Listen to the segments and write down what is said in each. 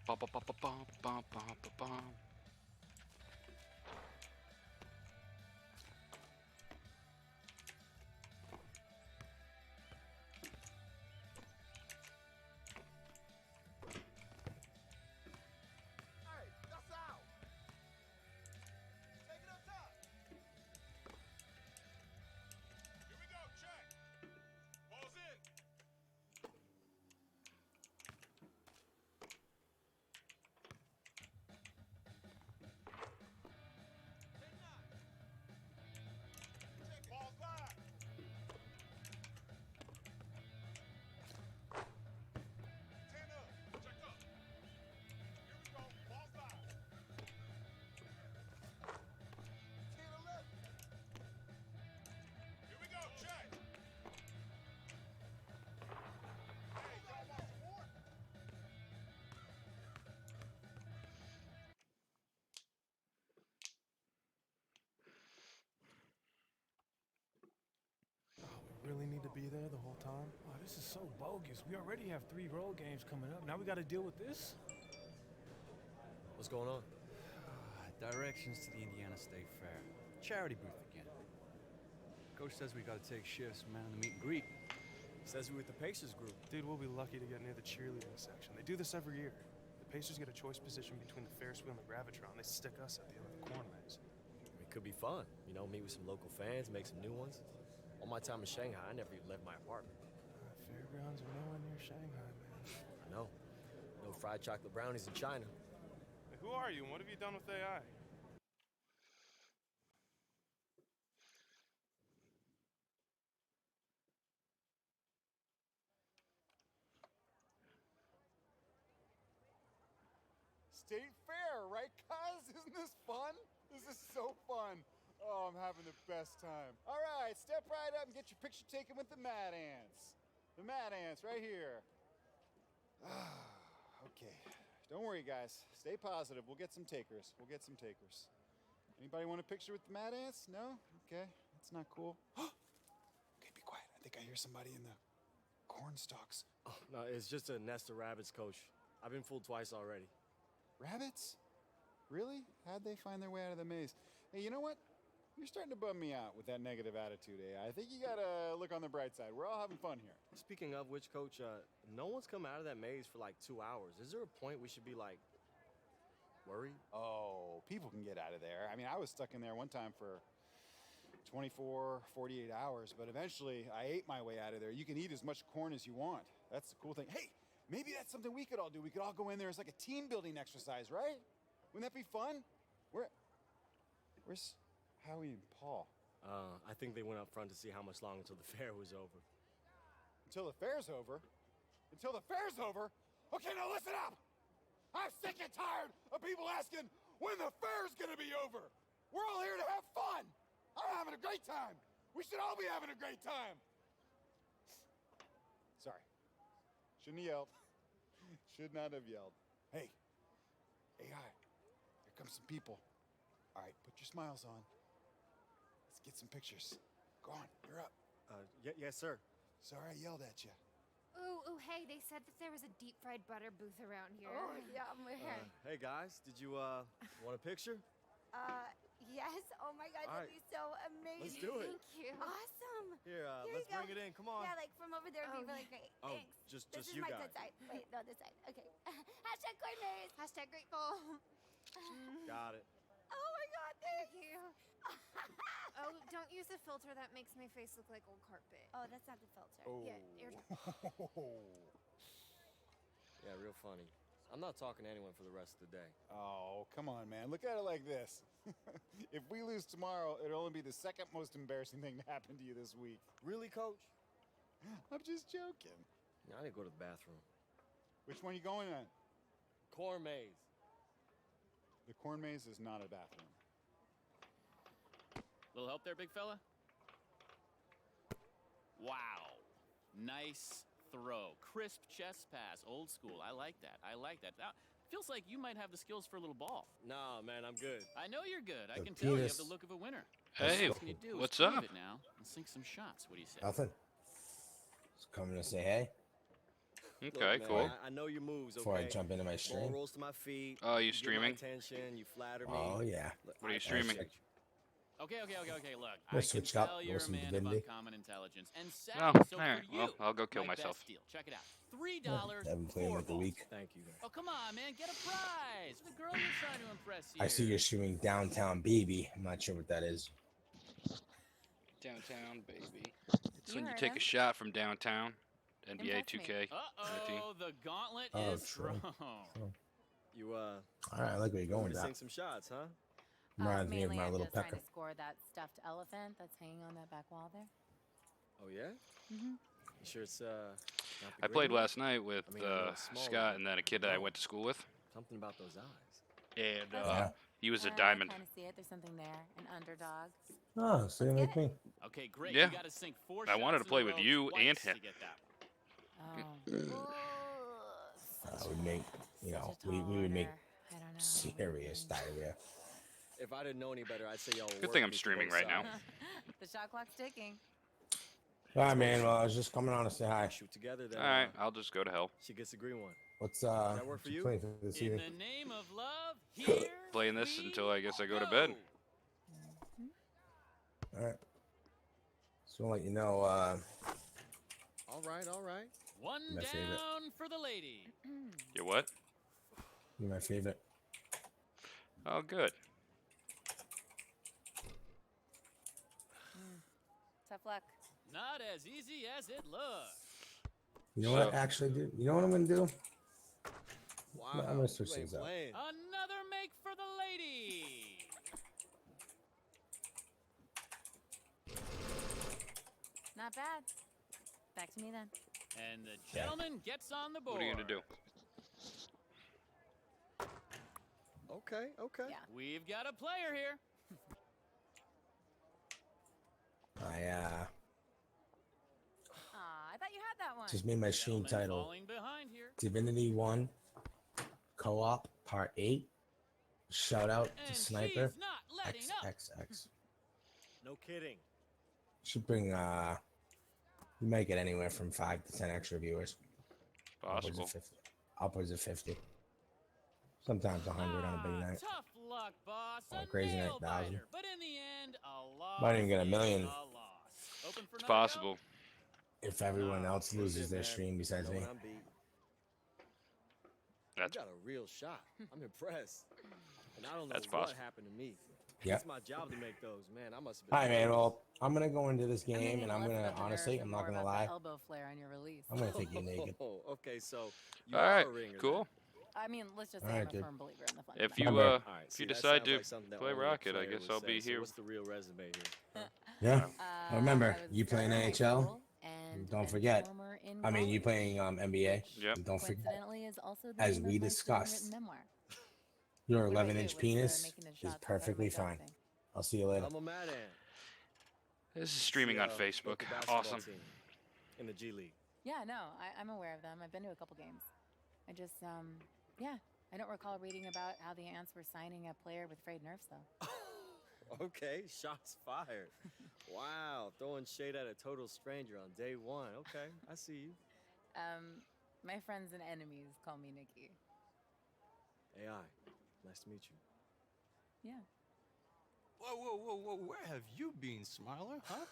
Ba, ba, ba, ba, ba, ba, ba, ba, ba. Hey, that's out. Take it up top. Here we go, check. Ball's in. 10-9. Check it. Ball's live. 10 up. Check up. Here we go. Ball's live. 10-11. Here we go. Check. Hey, y'all want some more? We really need to be there the whole time? Oh, this is so bogus. We already have 3 road games coming up. Now we got to deal with this? What's going on? Directions to the Indiana State Fair. Charity booth again. Coach says we gotta take shifts, man, the meet and greet. Says we with the Pacers group. Dude, we'll be lucky to get near the cheerleading section. They do this every year. The Pacers get a choice position between the Ferris wheel and the Gravitron. They stick us at the end of the corn maze. It could be fun. You know, meet with some local fans, make some new ones. All my time in Shanghai, I never even left my apartment. Fairgrounds are nowhere near Shanghai, man. I know. No fried chocolate brownies in China. Hey, who are you and what have you done with AI? State Fair, right, cuz? Isn't this fun? This is so fun. Oh, I'm having the best time. All right, step right up and get your picture taken with the Mad Ants. The Mad Ants right here. Okay, don't worry, guys. Stay positive. We'll get some takers. We'll get some takers. Anybody want a picture with the Mad Ants? No? Okay, that's not cool. Okay, be quiet. I think I hear somebody in the corn stalks. Oh, no, it's just a nest of rabbits, Coach. I've been fooled twice already. Rabbits? Really? How'd they find their way out of the maze? Hey, you know what? You're starting to bum me out with that negative attitude, eh? I think you gotta look on the bright side. We're all having fun here. Speaking of which, Coach, no one's come out of that maze for like 2 hours. Is there a point we should be like worried? Oh, people can get out of there. I mean, I was stuck in there one time for 24, 48 hours, but eventually I ate my way out of there. You can eat as much corn as you want. That's the cool thing. Hey, maybe that's something we could all do. We could all go in there as like a team building exercise, right? Wouldn't that be fun? Where's Howie and Paul? I think they went up front to see how much longer until the fair was over. Until the fair's over? Until the fair's over? Okay, now listen up! I'm sick and tired of people asking when the fair's gonna be over! We're all here to have fun! I'm having a great time! We should all be having a great time! Sorry. Shouldn't have yelled. Should not have yelled. Hey, AI, here comes some people. All right, put your smiles on. Let's get some pictures. Go on, you're up. Yes, sir. Sorry I yelled at you. Ooh, hey, they said that there was a deep fried butter booth around here. Oh, yum. Hey, guys, did you want a picture? Yes. Oh my God, All that'd right. be so amazing. Let's do it. Thank you. Awesome. Here, Here let's you go. bring it in. Come on. Yeah, like from over there would be Oh, really great. Oh, Thanks. just This is you my guys. good side. Wait, no, this side. Okay. Hashtag corn maze. Hashtag grateful. Got it. Oh my God, thank Thank you. Oh, don't use the filter. That makes my face look like old carpet. Oh, that's not the filter. Yeah, you're... Yeah, real funny. I'm not talking to anyone for the rest of the day. Oh, come on, man. Look at it like this. If we lose tomorrow, it'll only be the second most embarrassing thing to happen to you this week. Really, Coach? I'm just joking. I need to go to the bathroom. Which one are you going on? Corn maze. The corn maze is not a bathroom. Little help there, big fella? Wow. Nice throw. Crisp chest pass. Old school. I like that. I like that. Now, feels like you might have the skills for a little ball. Nah, man, I'm good. I know you're good. I The can tell you have penis. the look of a winner. Hey, What can you do is what's prove up? it now and sink some shots. What do you say? Nothing. Just coming to say hey. Look, Okay, man, cool. I know your moves, okay? Before I jump into my Ball stream. rolls to my feet. Oh, you get my streaming? attention, you flatter me. Oh yeah. Look, What are you I streaming? appreciate you. Okay. Look, I Let's can switch up, tell go you're a some man of Divinity. uncommon intelligence and Oh, savvy. So all right. for you, Well, I'll go kill my myself. best deal. Check it out. $3. I've been playing 4 with the balls. week. Thank you, man. Oh, come on, man. Get a prize. The girl you're trying to impress here. I see you're streaming Downtown Baby. I'm not sure what that is. Downtown, baby. It's You when you heard take him. a shot from downtown. NBA Impress me. 2K. Uh-oh, the gauntlet Oh, is true. strong. You, All right, I like where you're going want with to that. sink some shots, huh? Reminds me of my I'm little just trying pecker. to score that stuffed elephant that's hanging on that back wall there. Oh, yeah? Mm-hmm. You sure it's, not the I played green one? last night with I mean, I know it's small, Scott but- and then a kid that I Oh. went to school with. Something about those eyes. And Yeah. he was a I diamond. kind of see it. There's something there. An underdog. Oh, so you Let's like get me? Okay, great. Yeah. You got to sink 4 I wanted shots to play in a with row you twice and him. to get that. Oh. We'd make, you know, Such a we tall would make order. I don't know. serious diarrhea. If I didn't know any better, I'd say y'all Good thing I'm streaming right now. The shot clock's ticking. All right, man. Well, I was just coming on to say hi. Shoot together, then All right, I'll just go to hell. she gets the green one. What's that work for what you? playing for this In evening? the name of love, here Playing this we until I guess I go to bed. All right. So I'll let you know. All right, all right. One My down favorite. for the lady. You what? You're my favorite. Oh, good. Tough luck. Not as easy as it looks. You know what? So- Actually, do you know what I'm gonna do? Wow. I'm gonna switch you ain't things up. playing. Another make for the lady. Not bad. Back to me then. And the gentleman gets on the board. What are you gonna do? Okay, okay. Yeah. We've got a player here. I thought you had that one. Just made my stream Gentleman title falling behind here. Divinity 1 Co-op Part 8. Shout out And to Sniper she's not letting up. XXX. No kidding. Should bring you might get anywhere from 5 to 10 extra viewers. Possible. Upwards of 50. Sometimes 100 on a big night. Tough luck, boss. Oh, A crazy night, nail 1,000. biter. But in the end, a loss. Might even get a million. is a loss. Open for It's another possible. If everyone else That's loses it, their man. stream besides Know me. when I'm beat. That's You got a real shot. I'm impressed. And I don't know That's what possible. happened to me. Yeah. It's my job to make those. Man, I must have been. Hi, man. Well, I'm gonna go into this game, thinking and I'm less gonna about the honestly, nerves I'm and not more gonna about the lie. elbow flare on your release. I'm gonna take you naked. Oh, okay, so you all are right. a ringer. Cool. I mean, let's just say Alright, I'm a dude. firm believer in the fun. If of you it. Remember- All right, if see, you that decide sounds to like something that play only a Rocket, I player guess would I'll say. be So here. what's the real resume here? Huh? Yeah. Remember, I was you playing in high NHL? school and Don't a forget. former in I mean, you college. playing NBA? Yep. And don't forget, Coincidentally, is also the as name we of my discussed, student-written memoir. your What about 11-inch you? What's, penis making the is shots outside of my perfectly fine. job thing? I'll see you later. I'm a mad ant. This is streaming The, on with Facebook. the basketball Awesome. team in the G League. Yeah, no, I'm aware of them. I've been to a couple games. I just, yeah, I don't recall reading about how the Ants were signing a player with frayed nerves, though. Okay, shots fired. Wow, throwing shade at a total stranger on day one. Okay, I see you. My friends and enemies call me Nikki. AI, nice to meet you. Yeah. Whoa. Where have you been, Smiler? Huh?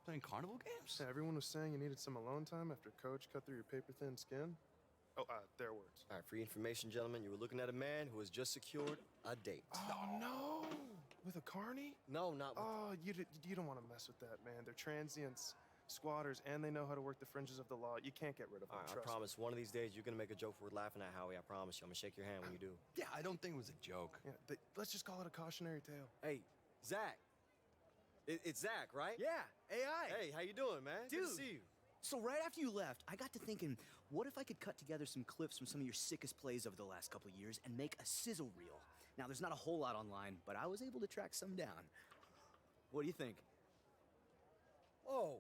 Playing carnival games? So everyone was saying you needed some alone time after Coach cut through your paper-thin skin. Oh, their words. All right, for your information, gentlemen, you were looking at a man who has just secured a date. Oh no! With a carny? No, not with. Oh, you don't want to mess with that, man. They're transients, squatters, and they know how to work the fringes of the law. You can't get rid of them. All right, I trust me. promise one of these days you're gonna make a joke worth laughing at, Howie. I promise you. I'm gonna shake your hand when you do. Yeah, I don't think it was a joke. Yeah, let's just call it a cautionary tale. Hey, Zach. It's Zach, right? Yeah, AI. Hey, how you doing, man? Good to Dude. see you. So right after you left, I got to thinking, what if I could cut together some clips from some of your sickest plays over the last couple years and make a sizzle reel? Now, there's not a whole lot online, but I was able to track some down. What do you think? Oh.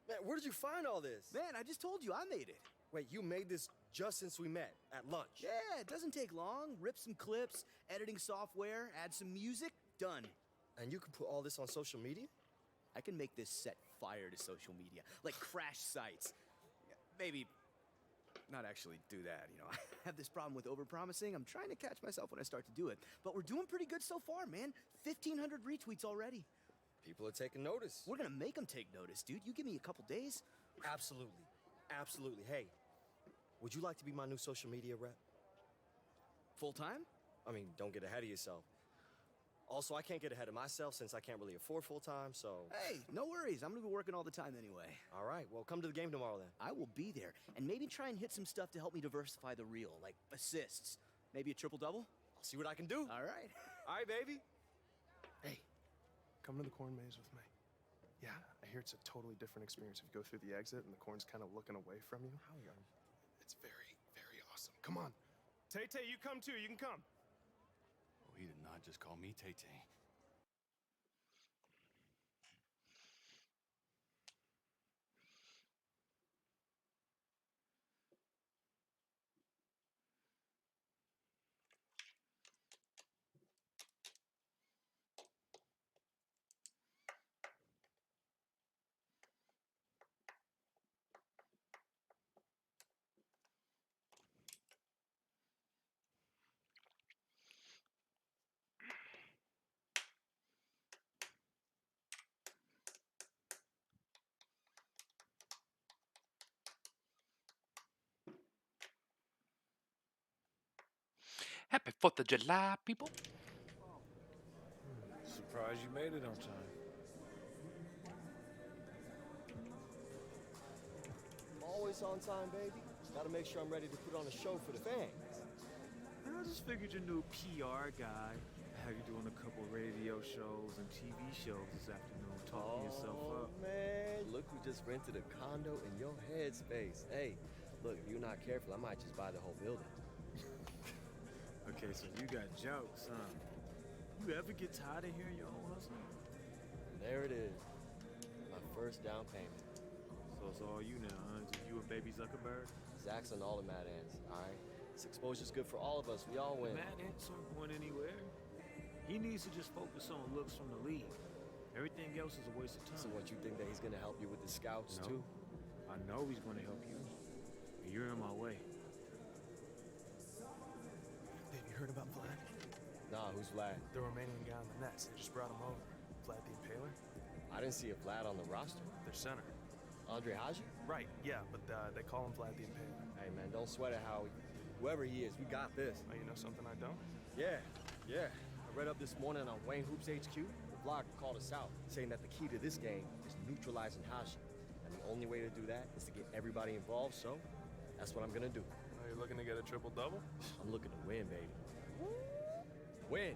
Man, where did you find all this? Man, I just told you I made it. Wait, you made this just since we met at lunch? Yeah, it doesn't take long. Rip some clips, editing software, add some music, done. And you can put all this on social media? I can make this set fire to social media, like crash sites. Maybe not actually do that, you know. I have this problem with overpromising. I'm trying to catch myself when I start to do it. But we're doing pretty good so far, man. 1,500 retweets already. People are taking notice. We're gonna make them take notice, dude. You give me a couple days. Absolutely. Absolutely. Hey, would you like to be my new social media rep? Full time? I mean, don't get ahead of yourself. Also, I can't get ahead of myself since I can't really afford full time, so... Hey, no worries. I'm gonna be working all the time anyway. All right, well, come to the game tomorrow then. I will be there. And maybe try and hit some stuff to help me diversify the reel, like assists. Maybe a triple-double? I'll see what I can do. All right. All right, baby. Hey, come to the corn maze with me. Yeah, I hear it's a totally different experience if you go through the exit and the corn's kind of looking away from you. It's very, very awesome. Come on. Tay-Tay, you come too. You can come. Oh, he did not just call me Tay-Tay. Happy 4th of July, people. Surprised you made it on time. I'm always on time, baby. Gotta make sure I'm ready to put on a show for the fans. I just figured your new PR guy have you doing a couple radio shows and TV shows this afternoon, talking yourself up. Man, look who just rented a condo in your headspace. Hey, look, if you're not careful, I might just buy the whole building. Okay, so you got jokes, huh? You ever get tired of hearing your own hustle? And there it is. My first down payment. So it's all you now, huh? Just you and baby Zuckerberg? Zach's on all the mad ends, all right? This exposure's good for all of us. We all win. Matt Ants aren't going anywhere. He needs to just focus on looks from the league. Everything else is a waste of time. So what, you think that he's gonna help you with the scouts, No. too? I know he's going to help you. But you're in my way. Have you heard about Vlad? Nah, who's Vlad? The Romanian guy on the Nets. They just brought him over. Vlad the Impaler? I didn't see a Vlad on the roster. Their center. Andre Haji? Right, yeah, but they call him Vlad the Impaler. Hey, man, don't sweat it, Howie. Whoever he is, we got this. Oh, you know something I don't? Yeah. I read up this morning on Wayne Hoops HQ. The blog called us out, saying that the key to this game is neutralizing Haji. And the only way to do that is to get everybody involved, so that's what I'm gonna do. Are you looking to get a triple-double? I'm looking to win, baby. Win.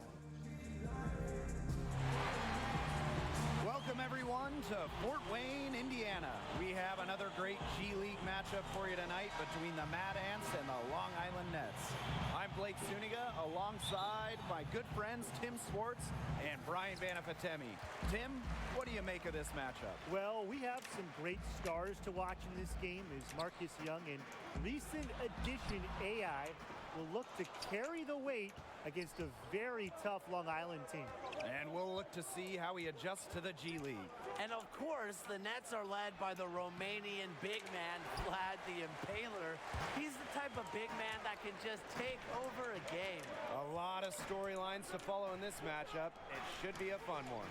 Welcome, everyone, to Fort Wayne, Indiana. We have another great G League matchup for you tonight between the Mad Ants and the Long Island Nets. I'm Blake Zuniga, alongside my good friends Tim Swartz and Brian Vanafatemi. Tim, what do you make of this matchup? Well, we have some great stars to watch in this game as Marcus Young and recent addition AI will look to carry the weight against a very tough Long Island team. And we'll look to see how he adjusts to the G League. And of course, the Nets are led by the Romanian big man, Vlad the Impaler. He's the type of big man that can just take over a game. A lot of storylines to follow in this matchup. It should be a fun one.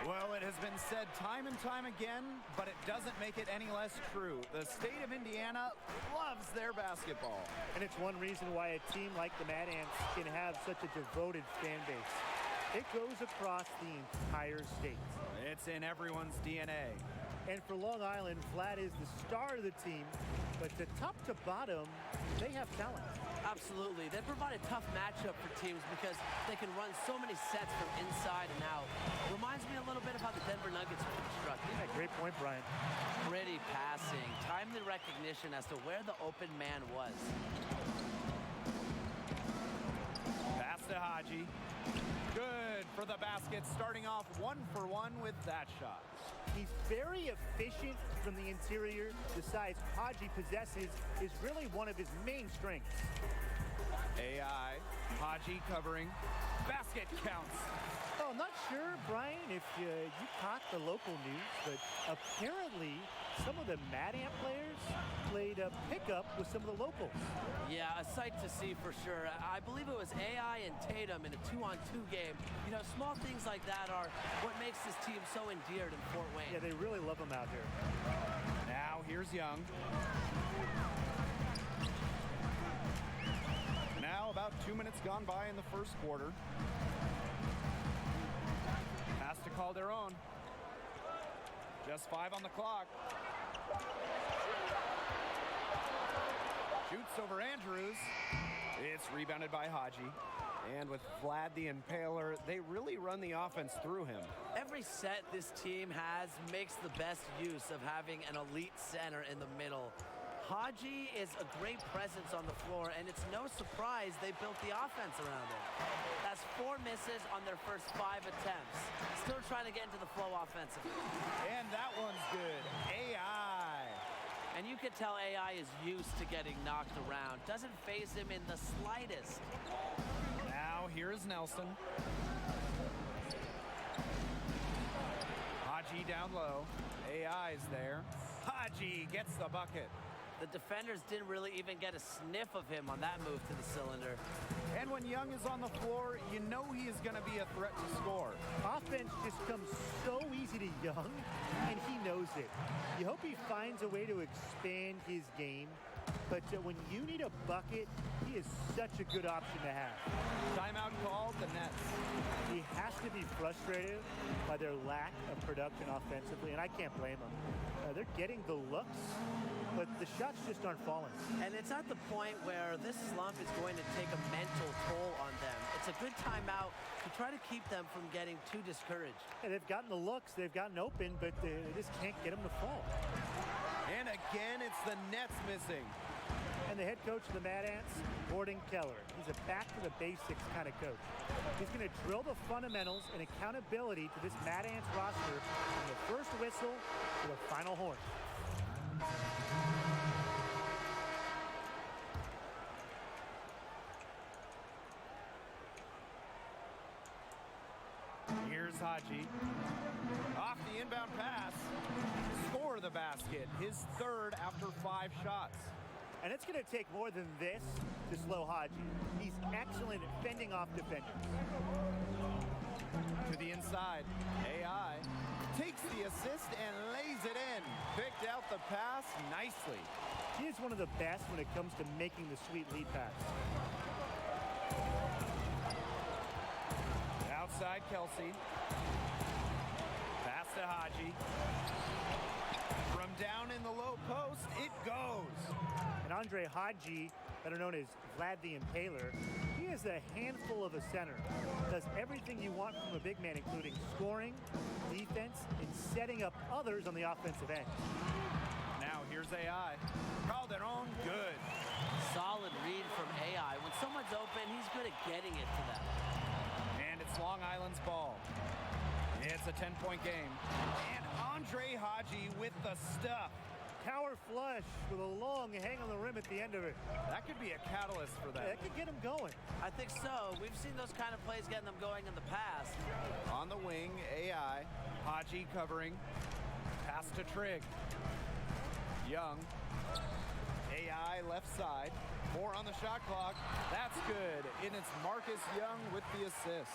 Well, it has been said time and time again, but it doesn't make it any less true. The state of Indiana loves their basketball. And it's one reason why a team like the Mad Ants can have such a devoted fan base. It goes across the entire state. It's in everyone's DNA. And for Long Island, Vlad is the star of the team, but to top to bottom, they have talent. Absolutely. They provide a tough matchup for teams because they can run so many sets from inside and out. Reminds me a little bit of how the Denver Nuggets are constructed. Yeah, great point, Brian. Gritty passing, timely recognition as to where the open man was. Pass to Haji. Good for the basket, starting off 1-for-1 with that shot. He's very efficient from the interior. The size Haji possesses is really one of his main strengths. AI, Haji covering, basket counts. Oh, I'm not sure, Brian, if you caught the local news, but apparently some of the Mad Ant players played a pickup with some of the locals. Yeah, a sight to see for sure. I believe it was AI and Tatum in a 2-on-2 game. You know, small things like that are what makes this team so endeared in Fort Wayne. Yeah, they really love him out here. Now here's Young. Now about 2 minutes gone by in the first quarter. Pass to Calderon. Just 5 on the clock. Shoots over Andrews. It's rebounded by Haji. And with Vlad the Impaler, they really run the offense through him. Every set this team has makes the best use of having an elite center in the middle. Haji is a great presence on the floor, and it's no surprise they built the offense around him. That's 4 misses on their first 5 attempts. Still trying to get into the flow offensively. And that one's good. AI. And you can tell AI is used to getting knocked around. Doesn't faze him in the slightest. Now here's Nelson. Haji down low. AI's there. Haji gets the bucket. The defenders didn't really even get a sniff of him on that move to the cylinder. And when Young is on the floor, you know he is going to be a threat to score. Offense just comes so easy to Young, and he knows it. You hope he finds a way to expand his game, but when you need a bucket, he is such a good option to have. Timeout called, the Nets. He has to be frustrated by their lack of production offensively, and I can't blame him. They're getting the looks, but the shots just aren't falling. And it's at the point where this slump is going to take a mental toll on them. It's a good timeout to try to keep them from getting too discouraged. Yeah, they've gotten the looks, they've gotten open, but they just can't get them to fall. And again, it's the Nets missing. And the head coach of the Mad Ants, Gordon Keller. He's a back-to-the-basics kind of coach. He's going to drill the fundamentals and accountability to this Mad Ants roster from the first whistle to the final horn. Here's Haji. Off the inbound pass. Score the basket. His third after 5 shots. And it's going to take more than this to slow Haji. He's excellent at fending off defenders. To the inside. AI takes the assist and lays it in. Picked out the pass nicely. He is one of the best when it comes to making the sweet lead pass. Outside Kelsey. Pass to Haji. From down in the low post, it goes. And Andre Haji, better known as Vlad the Impaler, he is a handful of a center. Does everything you want from a big man, including scoring, defense, and setting up others on the offensive end. Now here's AI. Calderon, good. Solid read from AI. When someone's open, he's good at getting it to them. And it's Long Island's ball. It's a 10-point game. And Andre Haji with the stuff. Power flush with a long hang on the rim at the end of it. That could be a catalyst for them. Yeah, that could get him going. I think so. We've seen those kind of plays getting them going in the past. On the wing, AI. Haji covering. Pass to Trigg. Young. AI left side. 4 on the shot clock. That's good. And it's Marcus Young with the assist.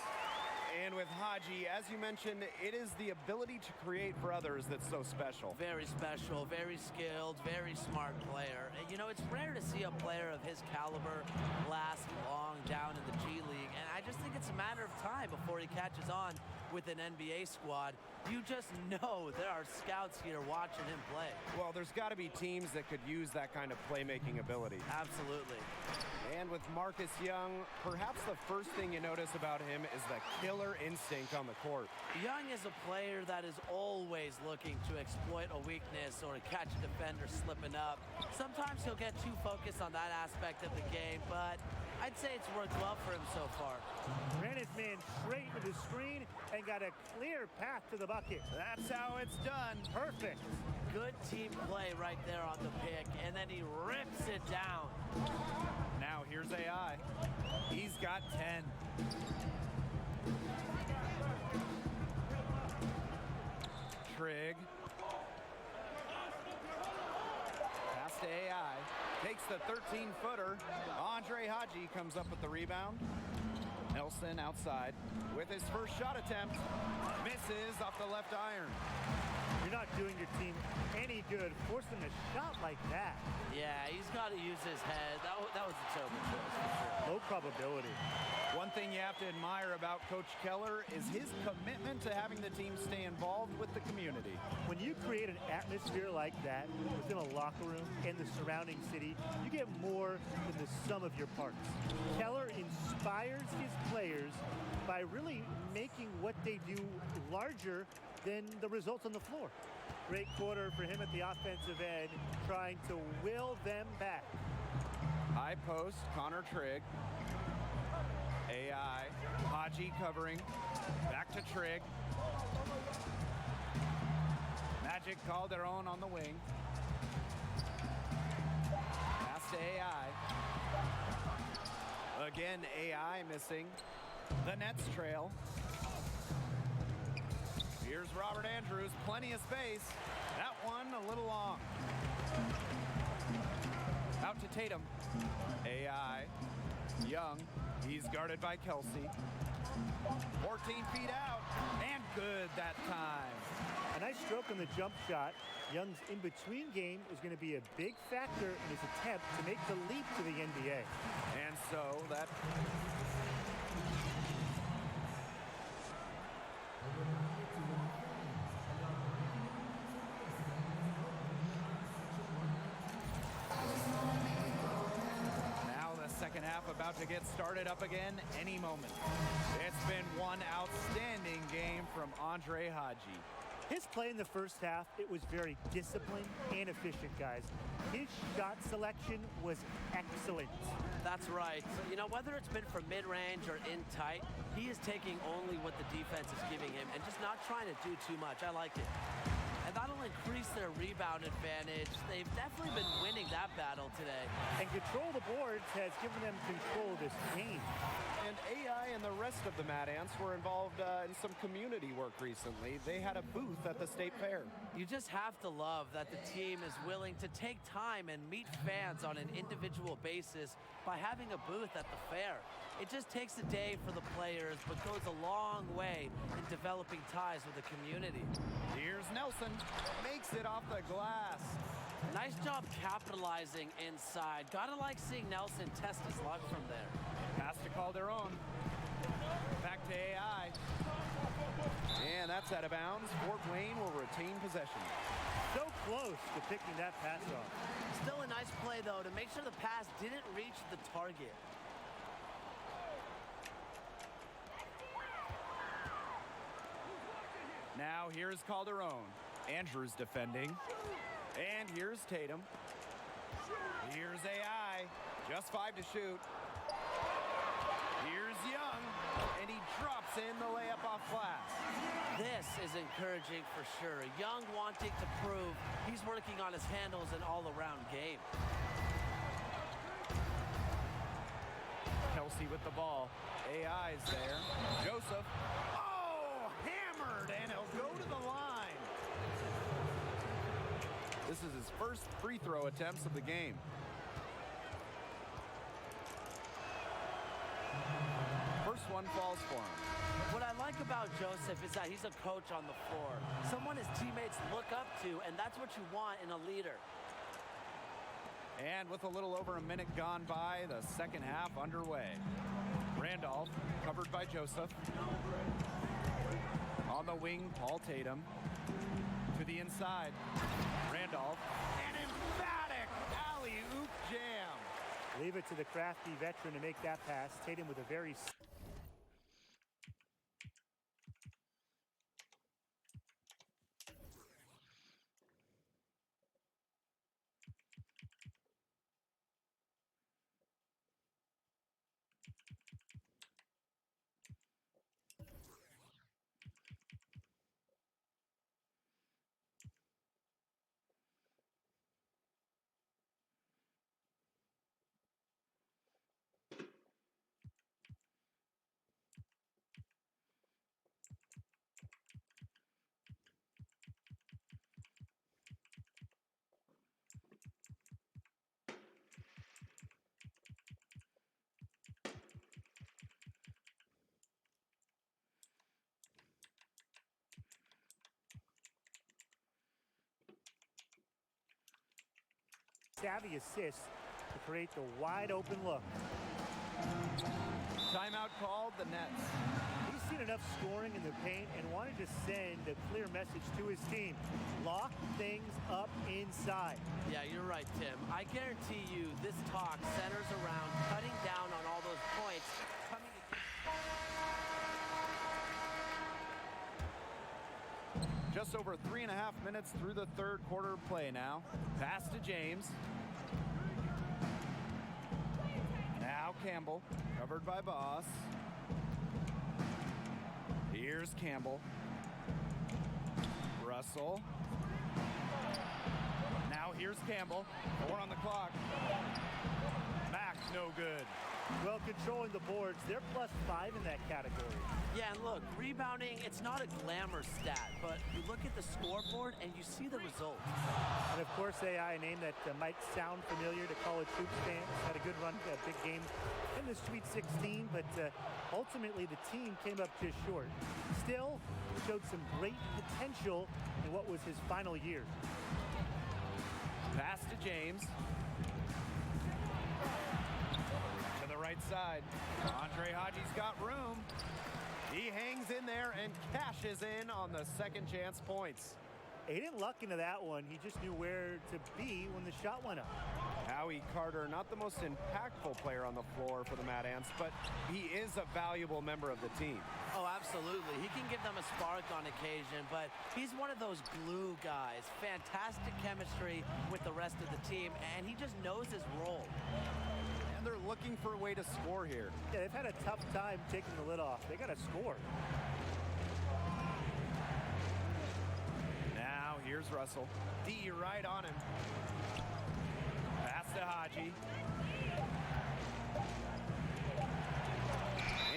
And with Haji, as you mentioned, it is the ability to create for others that's so special. Very special, very skilled, very smart player. And, you know, it's rare to see a player of his caliber last long down in the G League. And I just think it's a matter of time before he catches on with an NBA squad. You just know there are scouts here watching him play. Well, there's got to be teams that could use that kind of playmaking ability. Absolutely. And with Marcus Young, perhaps the first thing you notice about him is the killer instinct on the court. Young is a player that is always looking to exploit a weakness or catch a defender slipping up. Sometimes he'll get too focused on that aspect of the game, but I'd say it's worked well for him so far. Ran his man straight to the screen and got a clear path to the bucket. That's how it's done. Perfect. Good team play right there on the pick, and then he rips it down. Now here's AI. He's got 10. the 13-footer. Andre Haji comes up with the rebound. Nelson outside with his first shot attempt. Misses off the left iron. You're not doing your team any good forcing a shot like that. Yeah, he's got to use his head. That was a terrible choice for sure. Low probability. One thing you have to admire about Coach Keller is his commitment to having the team stay involved with the community. When you create an atmosphere like that within a locker room and the surrounding city, you get more than the sum of your parts. Keller inspires his players by really making what they do larger than the results on the floor. Great quarter for him at the offensive end, trying to will them back. High post, Connor Trigg. AI, Haji covering. Back to Trigg. Magic Calderon on the wing. Pass to AI. Again, AI missing. The Nets trail. Here's Robert Andrews, plenty of space. That one a little long. Out to Tatum. AI, Young, he's guarded by Kelsey. 14 feet out, and good that time. A nice stroke on the jump shot. Young's in-between game is going to be a big factor in his attempt to make the leap to the NBA. And so that... Second half about to get started up again any moment. It's been one outstanding game from Andre Haji. His play in the first half, it was very disciplined and efficient, guys. His shot selection was excellent. That's right. You know, whether it's been from mid-range or in tight, he is taking only what the defense is giving him and just not trying to do too much. I like it. And that'll increase their rebound advantage. They've definitely been winning that battle today. And control the boards has given them control of this game. And AI and the rest of the Mad Ants were involved in some community work recently. They had a booth at the State Fair. You just have to love that the team is willing to take time and meet fans on an individual basis by having a booth at the fair. It just takes a day for the players, but goes a long way in developing ties with the community. Here's Nelson, makes it off the glass. Nice job capitalizing inside. Gotta like seeing Nelson test his luck from there. Pass to Calderon. Back to AI. And that's out of bounds. Fort Wayne will retain possession. So close to picking that pass off. Still a nice play, though, to make sure the pass didn't reach the target. Now here's Calderon. Andrews defending. And here's Tatum. Here's AI. Just 5 to shoot. Here's Young. And he drops in the layup off glass. This is encouraging for sure. Young wanting to prove he's working on his handles and all-around game. Kelsey with the ball. AI's there. Joseph. Oh, hammered, and he'll go to the line. This is his first free throw attempts of the game. First one falls for him. What I like about Joseph is that he's a coach on the floor. Someone his teammates look up to, and that's what you want in a leader. And with a little over a minute gone by, the second half underway. Randolph, covered by Joseph. On the wing, Paul Tatum. To the inside, Randolph. An emphatic alley-oop jam. Leave it to the crafty veteran to make that pass. Tatum with a very... savvy assists to create the wide open look. Timeout called, the Nets. He's seen enough scoring in the paint and wanted to send a clear message to his team. Lock things up inside. Yeah, you're right, Tim. I guarantee you this talk centers around cutting down on all those points coming against. Just over 3.5 minutes through the third quarter of play now. Pass to James. Now Campbell, covered by Boss. Here's Campbell. Russell. Now here's Campbell. 4 on the clock. Mack, no good. Well, controlling the boards, they're +5 in that category. Yeah, and look, rebounding, it's not a glamour stat, but you look at the scoreboard and you see the results. And of course, AI, a name that might sound familiar to college hoops fans, had a good run, a big game in the Sweet 16, but ultimately the team came up just short. Still, he showed some great potential in what was his final year. Pass to James. To the right side. Andre Haji's got room. He hangs in there and cashes in on the second chance points. He didn't luck into that one. He just knew where to be when the shot went up. Howie Carter, not the most impactful player on the floor for the Mad Ants, but he is a valuable member of the team. Oh, absolutely. He can give them a spark on occasion, but he's one of those glue guys. Fantastic chemistry with the rest of the team, and he just knows his role. And they're looking for a way to score here. Yeah, they've had a tough time taking the lid off. They got to score. Now here's Russell. D right on him. Pass to Haji.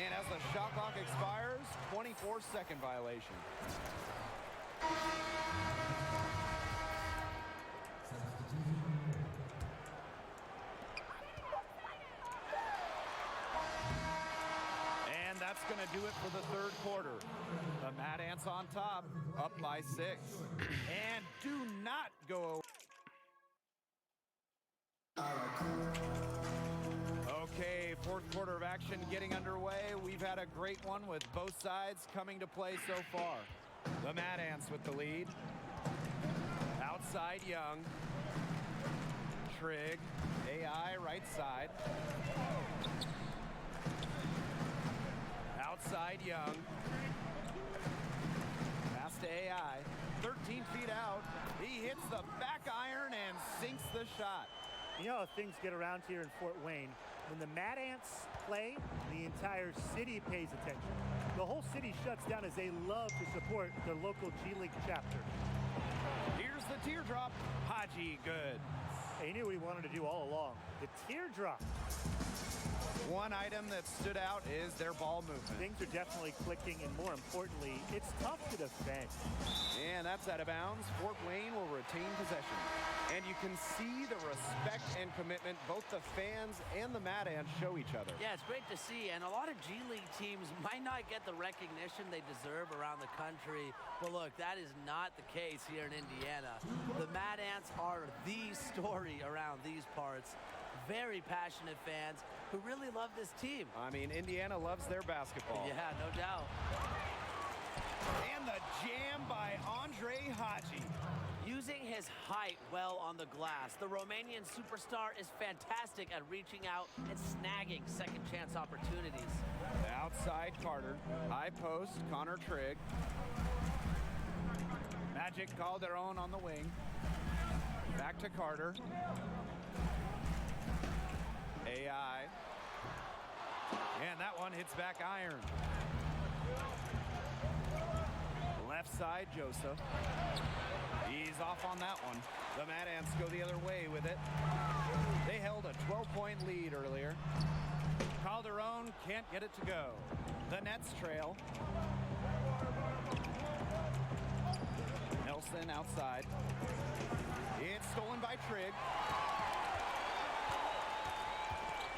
And as the shot clock expires, 24-second violation. And that's going to do it for the third quarter. The Mad Ants on top, up by 6. And do not go. Okay, fourth quarter of action getting underway. We've had a great one with both sides coming to play so far. The Mad Ants with the lead. Outside Young. Trigg. AI right side. Outside Young. Pass to AI. 13 feet out. He hits the back iron and sinks the shot. You know how things get around here in Fort Wayne. When the Mad Ants play, the entire city pays attention. The whole city shuts down as they love to support their local G League chapter. Here's the teardrop. Haji, good. He knew what he wanted to do all along. The teardrop. One item that stood out is their ball movement. Things are definitely clicking, and more importantly, it's tough to defend. And that's out of bounds. Fort Wayne will retain possession. And you can see the respect and commitment both the fans and the Mad Ants show each other. Yeah, it's great to see, and a lot of G League teams might not get the recognition they deserve around the country, but look, that is not the case here in Indiana. The Mad Ants are the story around these parts. Very passionate fans who really love this team. I mean, Indiana loves their basketball. Yeah, no doubt. And the jam by Andre Haji. Using his height well on the glass, the Romanian superstar is fantastic at reaching out and snagging second chance opportunities. Outside Carter, high post, Connor Trigg. Magic Calderon on the wing. Back to Carter. AI. And that one hits back iron. Left side, Joseph. He's off on that one. The Mad Ants go the other way with it. They held a 12-point lead earlier. Calderon can't get it to go. The Nets trail. Nelson outside. It's stolen by Trigg.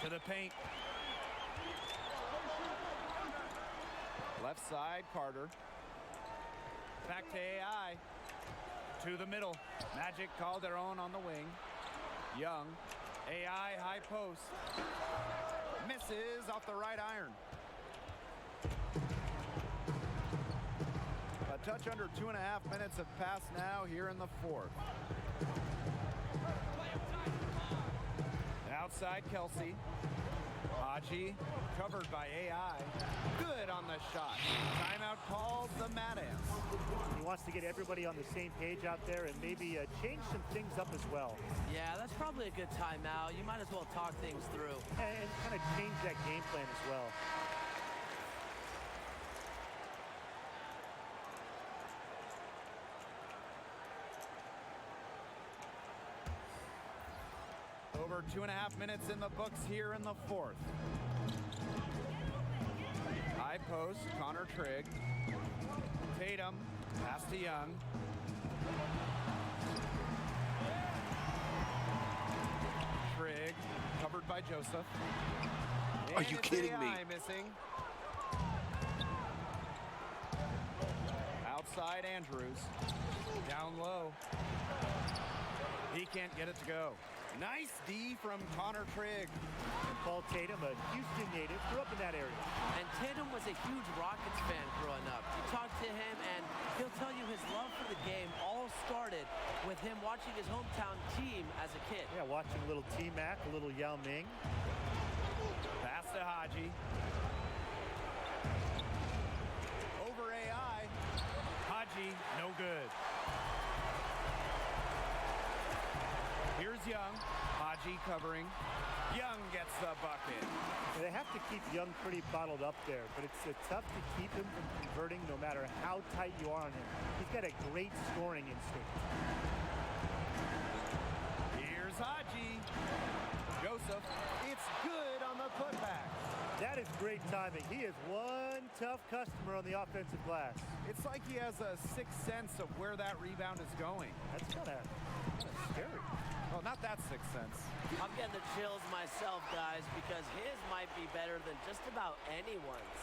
To the paint. Left side, Carter. Back to AI. To the middle. Magic Calderon on the wing. Young, AI high post. Misses off the right iron. A touch under 2.5 minutes have passed now here in the fourth. Outside Kelsey. Haji covered by AI. Good on the shot. Timeout calls the Mad Ants. He wants to get everybody on the same page out there and maybe change some things up as well. Yeah, that's probably a good timeout. You might as well talk things through. And kind of change that game plan as well. Over 2.5 minutes in the books here in the fourth. High post, Connor Trigg. Tatum, pass to Young. Trigg, covered by Joseph. Are And you it's kidding me? AI missing. Outside Andrews. Down low. He can't get it to go. Nice D from Connor Trigg. And Paul Tatum, a Houston native, grew up in that area. And Tatum was a huge Rockets fan growing up. You talk to him, and he'll tell you his love for the game all started with him watching his hometown team as a kid. Yeah, watching a little T-Mac, a little Yao Ming. Pass to Haji. Over AI. Haji, no good. Here's Young. Haji covering. Young gets the bucket. They have to keep Young pretty bottled up there, but it's tough to keep him from converting no matter how tight you are on him. He's got a great scoring instinct. Here's Haji. Joseph, it's good on the putback. That is great timing. He is one tough customer on the offensive glass. It's like he has a sixth sense of where that rebound is going. That's kind of scary. Well, not that sixth sense. I'm getting the chills myself, guys, because his might be better than just about anyone's.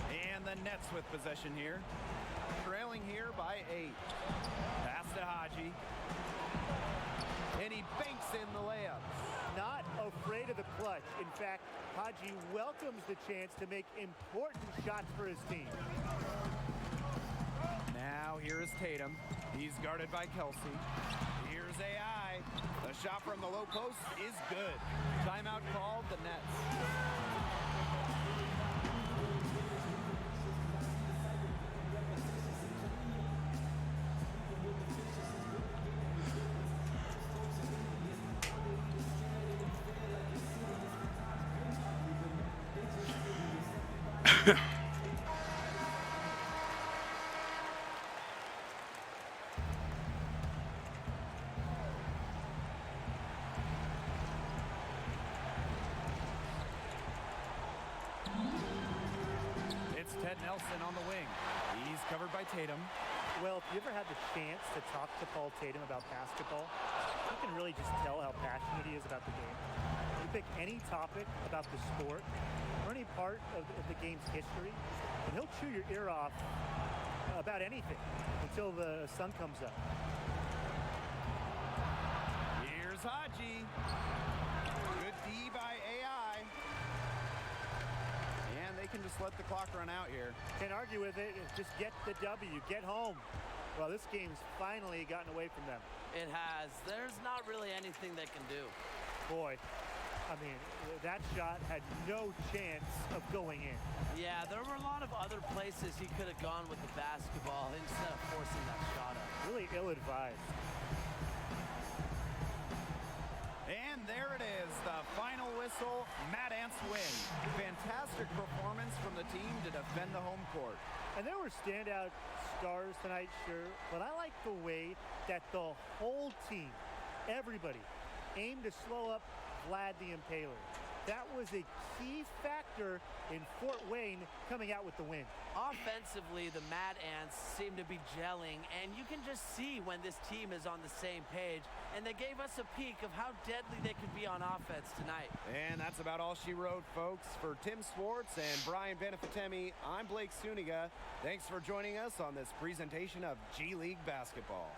And the Nets with possession here. Trailing here by 8. Pass to Haji. And he banks in the layup. Not afraid of the clutch. In fact, Haji welcomes the chance to make important shots for his team. Now here is Tatum. He's guarded by Kelsey. Here's AI. The shot from the low post is good. Timeout called, the Nets. Ted Nelson on the wing. He's covered by Tatum. Well, if you ever had the chance to talk to Paul Tatum about basketball, you can really just tell how passionate he is about the game. You pick any topic about the sport or any part of the game's history, and he'll chew your ear off about anything until the sun comes up. Here's Haji. Good D by AI. And they can just let the clock run out here. Can't argue with it. Just get the W. Get home. Well, this game's finally gotten away from them. It has. There's not really anything they can do. Boy, I mean, that shot had no chance of going in. Yeah, there were a lot of other places he could have gone with the basketball instead of forcing that shot up. Really ill-advised. And there it is, the final whistle. Mad Ants win. Fantastic performance from the team to defend the home court. And there were standout stars tonight, sure, but I like the way that the whole team, everybody, aimed to slow up Vlad the Impaler. That was a key factor in Fort Wayne coming out with the win. Offensively, the Mad Ants seem to be gelling, and you can just see when this team is on the same page, and they gave us a peek of how deadly they could be on offense tonight. And that's about all she wrote, folks. For Tim Swartz and Brian Benefitemi, I'm Blake Suniga. Thanks for joining us on this presentation of G League Basketball.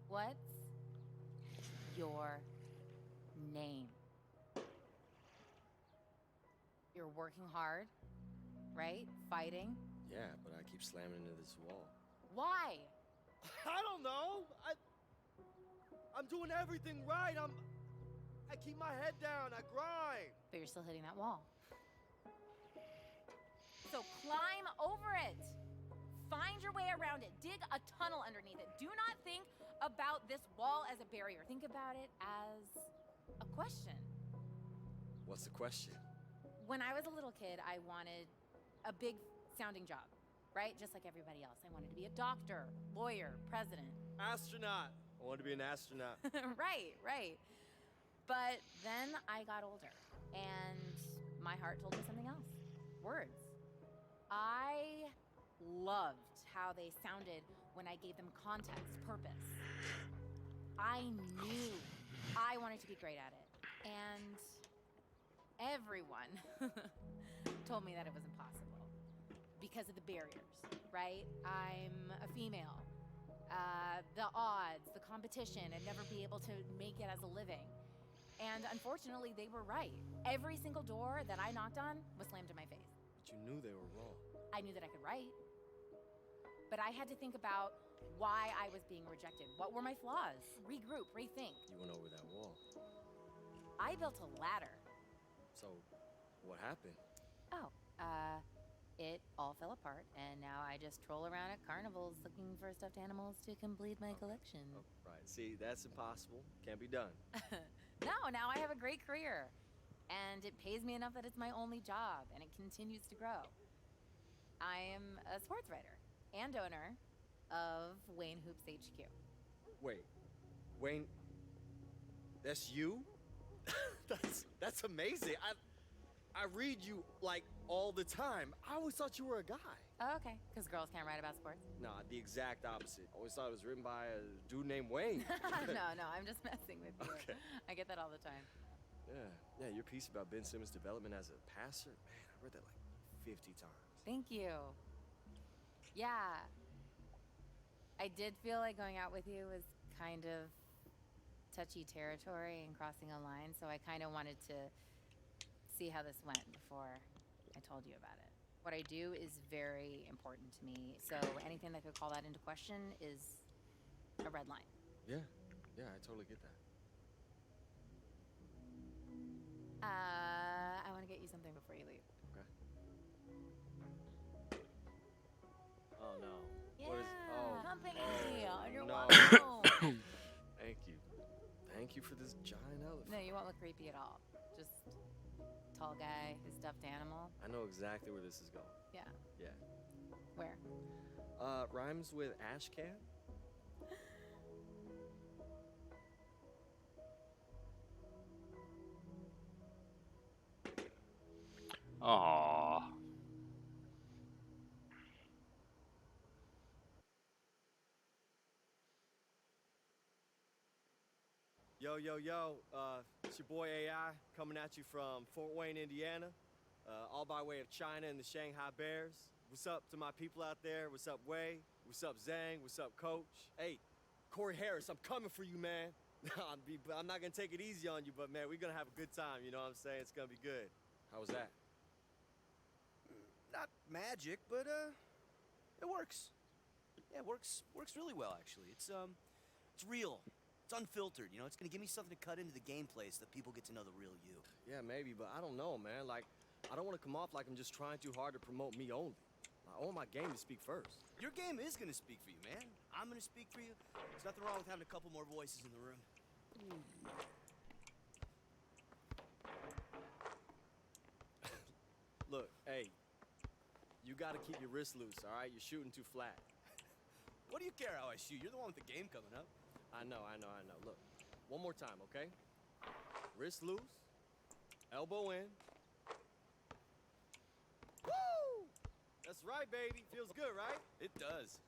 What's your name? You're working hard, right? Fighting. Yeah, but I keep slamming into this wall. Why? I don't know. I'm doing everything right. I keep my head down. I grind. But you're still hitting that wall. So climb over it. Find your way around it. Dig a tunnel underneath it. Do not think about this wall as a barrier. Think about it as a question. What's the question? When I was a little kid, I wanted a big sounding job, right? Just like everybody else. I wanted to be a doctor, lawyer, president. Astronaut. I wanted to be an astronaut. Right. But then I got older, and my heart told me something else. Words. I loved how they sounded when I gave them context, purpose. I knew I wanted to be great at it. And everyone told me that it was impossible because of the barriers, right? I'm a female. The odds, the competition, I'd never be able to make it as a living. And unfortunately, they were right. Every single door that I knocked on was slammed in my face. But you knew they were wrong. I knew that I could write. But I had to think about why I was being rejected. What were my flaws? Regroup, rethink. You went over that wall. I built a ladder. So, what happened? It all fell apart, and now I just troll around at carnivals looking for stuffed animals to complete my collection. Oh, right. See, that's impossible. Can't be done. No, now I have a great career. And it pays me enough that it's my only job, and it continues to grow. I am a sports writer and owner of Wayne Hoops HQ. Wait, Wayne, that's you? that's amazing. I read you like all the time. I always thought you were a guy. Oh, okay, because girls can't write about sports? Nah, the exact opposite. Always thought it was written by a dude named Wayne. No, I'm just messing with you. Okay. I get that all the time. Yeah, your piece about Ben Simmons' development as a passer, man, I read that like 50 times. Thank you. Yeah. I did feel like going out with you was kind of touchy territory and crossing a line, so I kind of wanted to see how this went before I told you about it. What I do is very important to me, so anything that could call that into question is a red line. Yeah, I totally get that. I want to get you something before you leave. Okay. Oh no. Yeah, What is? Oh. company. You're no. welcome. Thank you. Thank you for this giant elephant. No, you won't look creepy at all. Just tall guy, his stuffed animal. I know exactly where this is going. Yeah. Yeah. Where? Rhymes with ash can. Aww. Yo, it's your boy AI coming at you from Fort Wayne, Indiana, all by way of China and the Shanghai Bears. What's up to my people out there? What's up, Wei? What's up, Zhang? What's up, Coach? Hey, Corey Harris, I'm coming for you, man. I'm not gonna take it easy on you, but man, we're gonna have a good time. You know what I'm saying? It's gonna be good. How was that? Not magic, but it works. Yeah, it works really well actually. It's real. It's unfiltered, you know. It's gonna give me something to cut into the gameplay so that people get to know the real you. Yeah, maybe, but I don't know, man. Like, I don't want to come off like I'm just trying too hard to promote me only. I want my game to speak first. Your game is gonna speak for you, man. I'm gonna speak for you. There's nothing wrong with having a couple more voices in the room. Look, hey, you gotta keep your wrist loose, all right? You're shooting too flat. What do you care how I shoot? You're the one with the game coming up. I know. Look, one more time, okay? Wrist loose, elbow in. Woo! That's right, baby. Feels good, right? It does.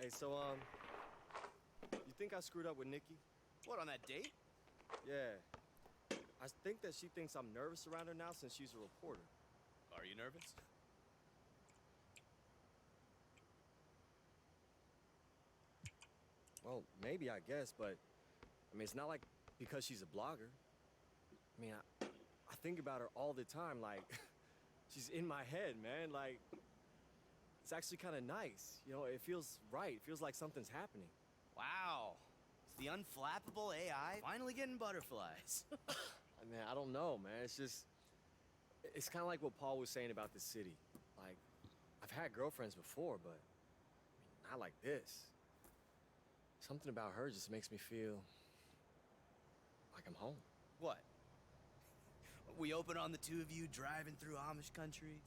Hey, so, you think I screwed up with Nikki? What, on that date? Yeah. I think that she thinks I'm nervous around her now since she's a reporter. Are you nervous? Well, maybe, I guess, but, I mean, it's not like because she's a blogger. I mean, I think about her all the time, like, she's in my head, man, like, it's actually kind of nice. You know, it feels right. It feels like something's happening. Wow. It's the unflappable AI finally getting butterflies. I mean, I don't know, man. It's just, it's kind of like what Paul was saying about the city. Like, I've had girlfriends before, but I mean, not like this. Something about her just makes me feel like I'm home. What? We open on the two of you driving through Amish country.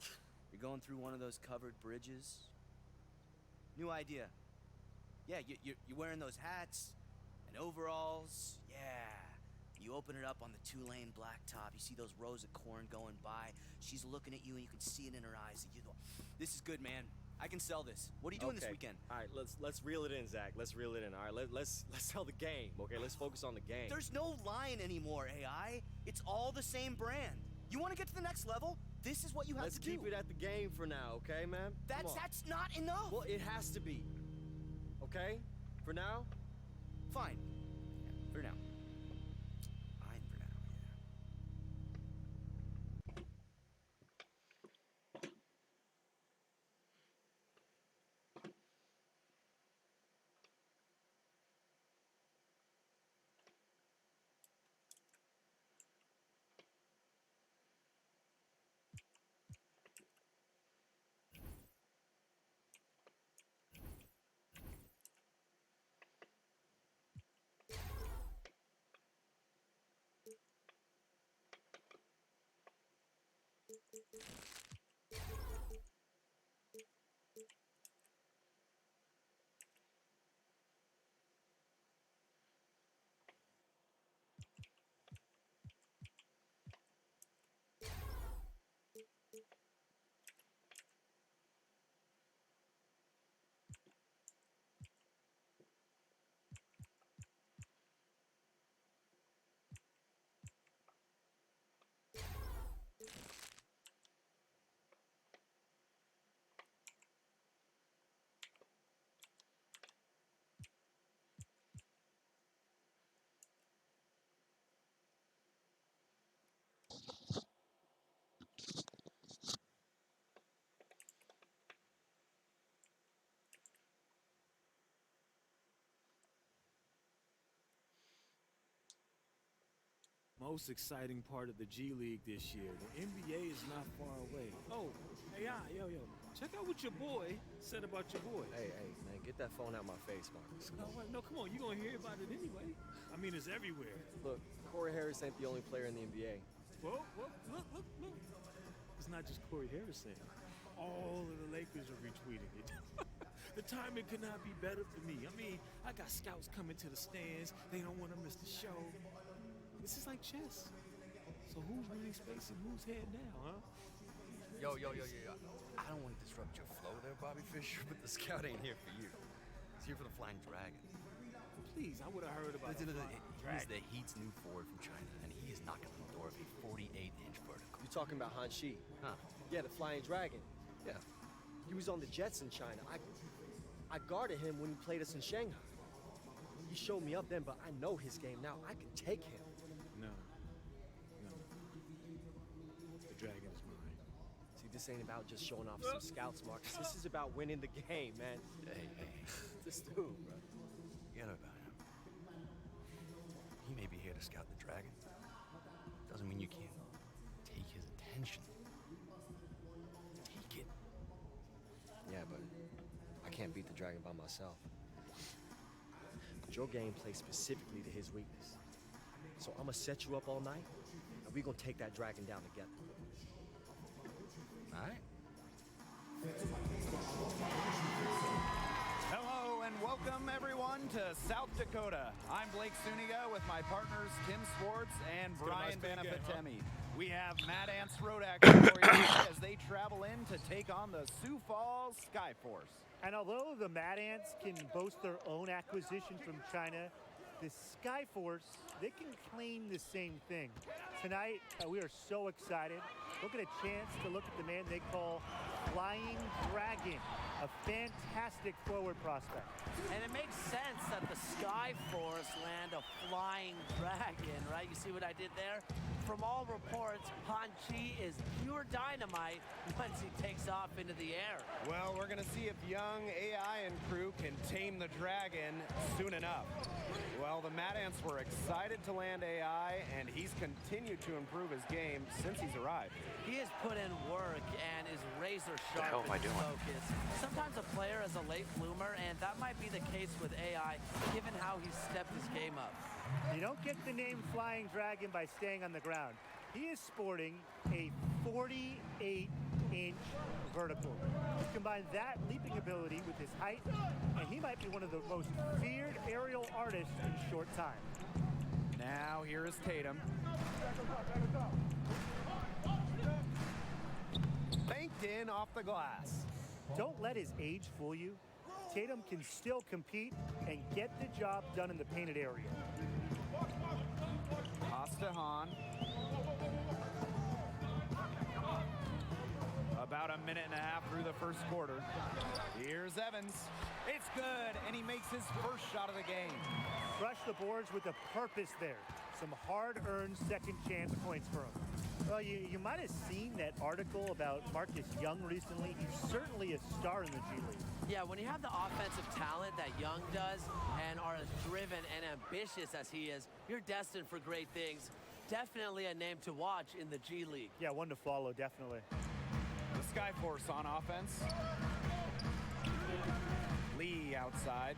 You're going through one of those covered bridges. New idea. Yeah, you're wearing those hats and overalls. Yeah. You open it up on the two-lane blacktop. You see those rows of corn going by. She's looking at you, and you can see it in her eyes. You go, this is good, man. I can sell this. What are you doing this weekend? All right, let's reel it in, Zach. Let's reel it in. All right, let's sell the game. Okay, let's focus on the game. There's no line anymore, AI. It's all the same brand. You want to get to the next level? This is what you have to do. Let's keep it at the game for now, okay, man? That's not enough. Well, it has to be. Okay? For now? Fine. Yeah, for now. Fine for now, yeah. Most exciting part of the G League this year. The NBA is not far away. Oh, hey, yo. Check out what your boy said about your boy. Hey, man, get that phone out my face, Marcus. No, come on. You're going to hear about it anyway. I mean, it's everywhere. Look, Corey Harris ain't the only player in the NBA. Well, look. It's not just Corey Harris saying it. All of the Lakers are retweeting it. The timing could not be better for me. I mean, I got scouts coming to the stands. They don't want to miss the show. This is like chess. So who's winning space and who's head now, huh? Yo. I don't want to disrupt your flow there, Bobby Fischer, but the scout ain't here for you. He's here for the Flying Dragon. Please, I would have heard about it. He's the Heat's new forward from China, and he is knocking on the door of a 48-inch vertical. You talking about Han Shi? Huh? Yeah, the Flying Dragon. Yeah. He was on the Jets in China. I guarded him when he played us in Shanghai. He showed me up then, but I know his game now. I can take him. No. The dragon is mine. See, this ain't about just showing off some scouts, Marcus. This is about winning the game, man. Hey. This dude, bro. Forget about him. He may be here to scout the dragon. Doesn't mean you can't take his attention. Take it. Yeah, but I can't beat the dragon by myself. But your game plays specifically to his weakness. So I'm gonna set you up all night, and we're gonna take that dragon down together. All right? Hello and welcome everyone to South Dakota. I'm Blake Suniga with my partners Tim Swartz and Brian Banafitemi. We have Mad Ants Road Action for you as they travel in to take on the Sioux Falls Skyforce. And although the Mad Ants can boast their own acquisition from China, the Skyforce, they can claim the same thing. Tonight, we are so excited. We'll get a chance to look at the man they call Flying Dragon, a fantastic forward prospect. And it makes sense that the Skyforce land a flying dragon, right? You see what I did there? From all reports, Han Chi is pure dynamite once he takes off into the air. Well, we're going to see if young AI and crew can tame the dragon soon enough. Well, the Mad Ants were excited to land AI, and he's continued to improve his game since he's arrived. He has put in work and is razor sharp hell am I in his doing? focus. Sometimes a player is a late bloomer, and that might be the case with AI, given how he's stepped his game up. You don't get the name Flying Dragon by staying on the ground. He is sporting a 48-inch vertical. Combine that leaping ability with his height, and he might be one of the most feared aerial artists in short time. Now here is Tatum. Banked in off the glass. Don't let his age fool you. Tatum can still compete and get the job done in the painted area. Costa Han. About a minute and a half through the first quarter. Here's Evans. It's good, and he makes his first shot of the game. Crush the boards with a purpose there. Some hard-earned second chance points for him. Well, you might have seen that article about Marcus Young recently. He's certainly a star in the G League. Yeah, when you have the offensive talent that Young does and are as driven and ambitious as he is, you're destined for great things. Definitely a name to watch in the G League. Yeah, one to follow, definitely. The Skyforce on offense. Lee outside.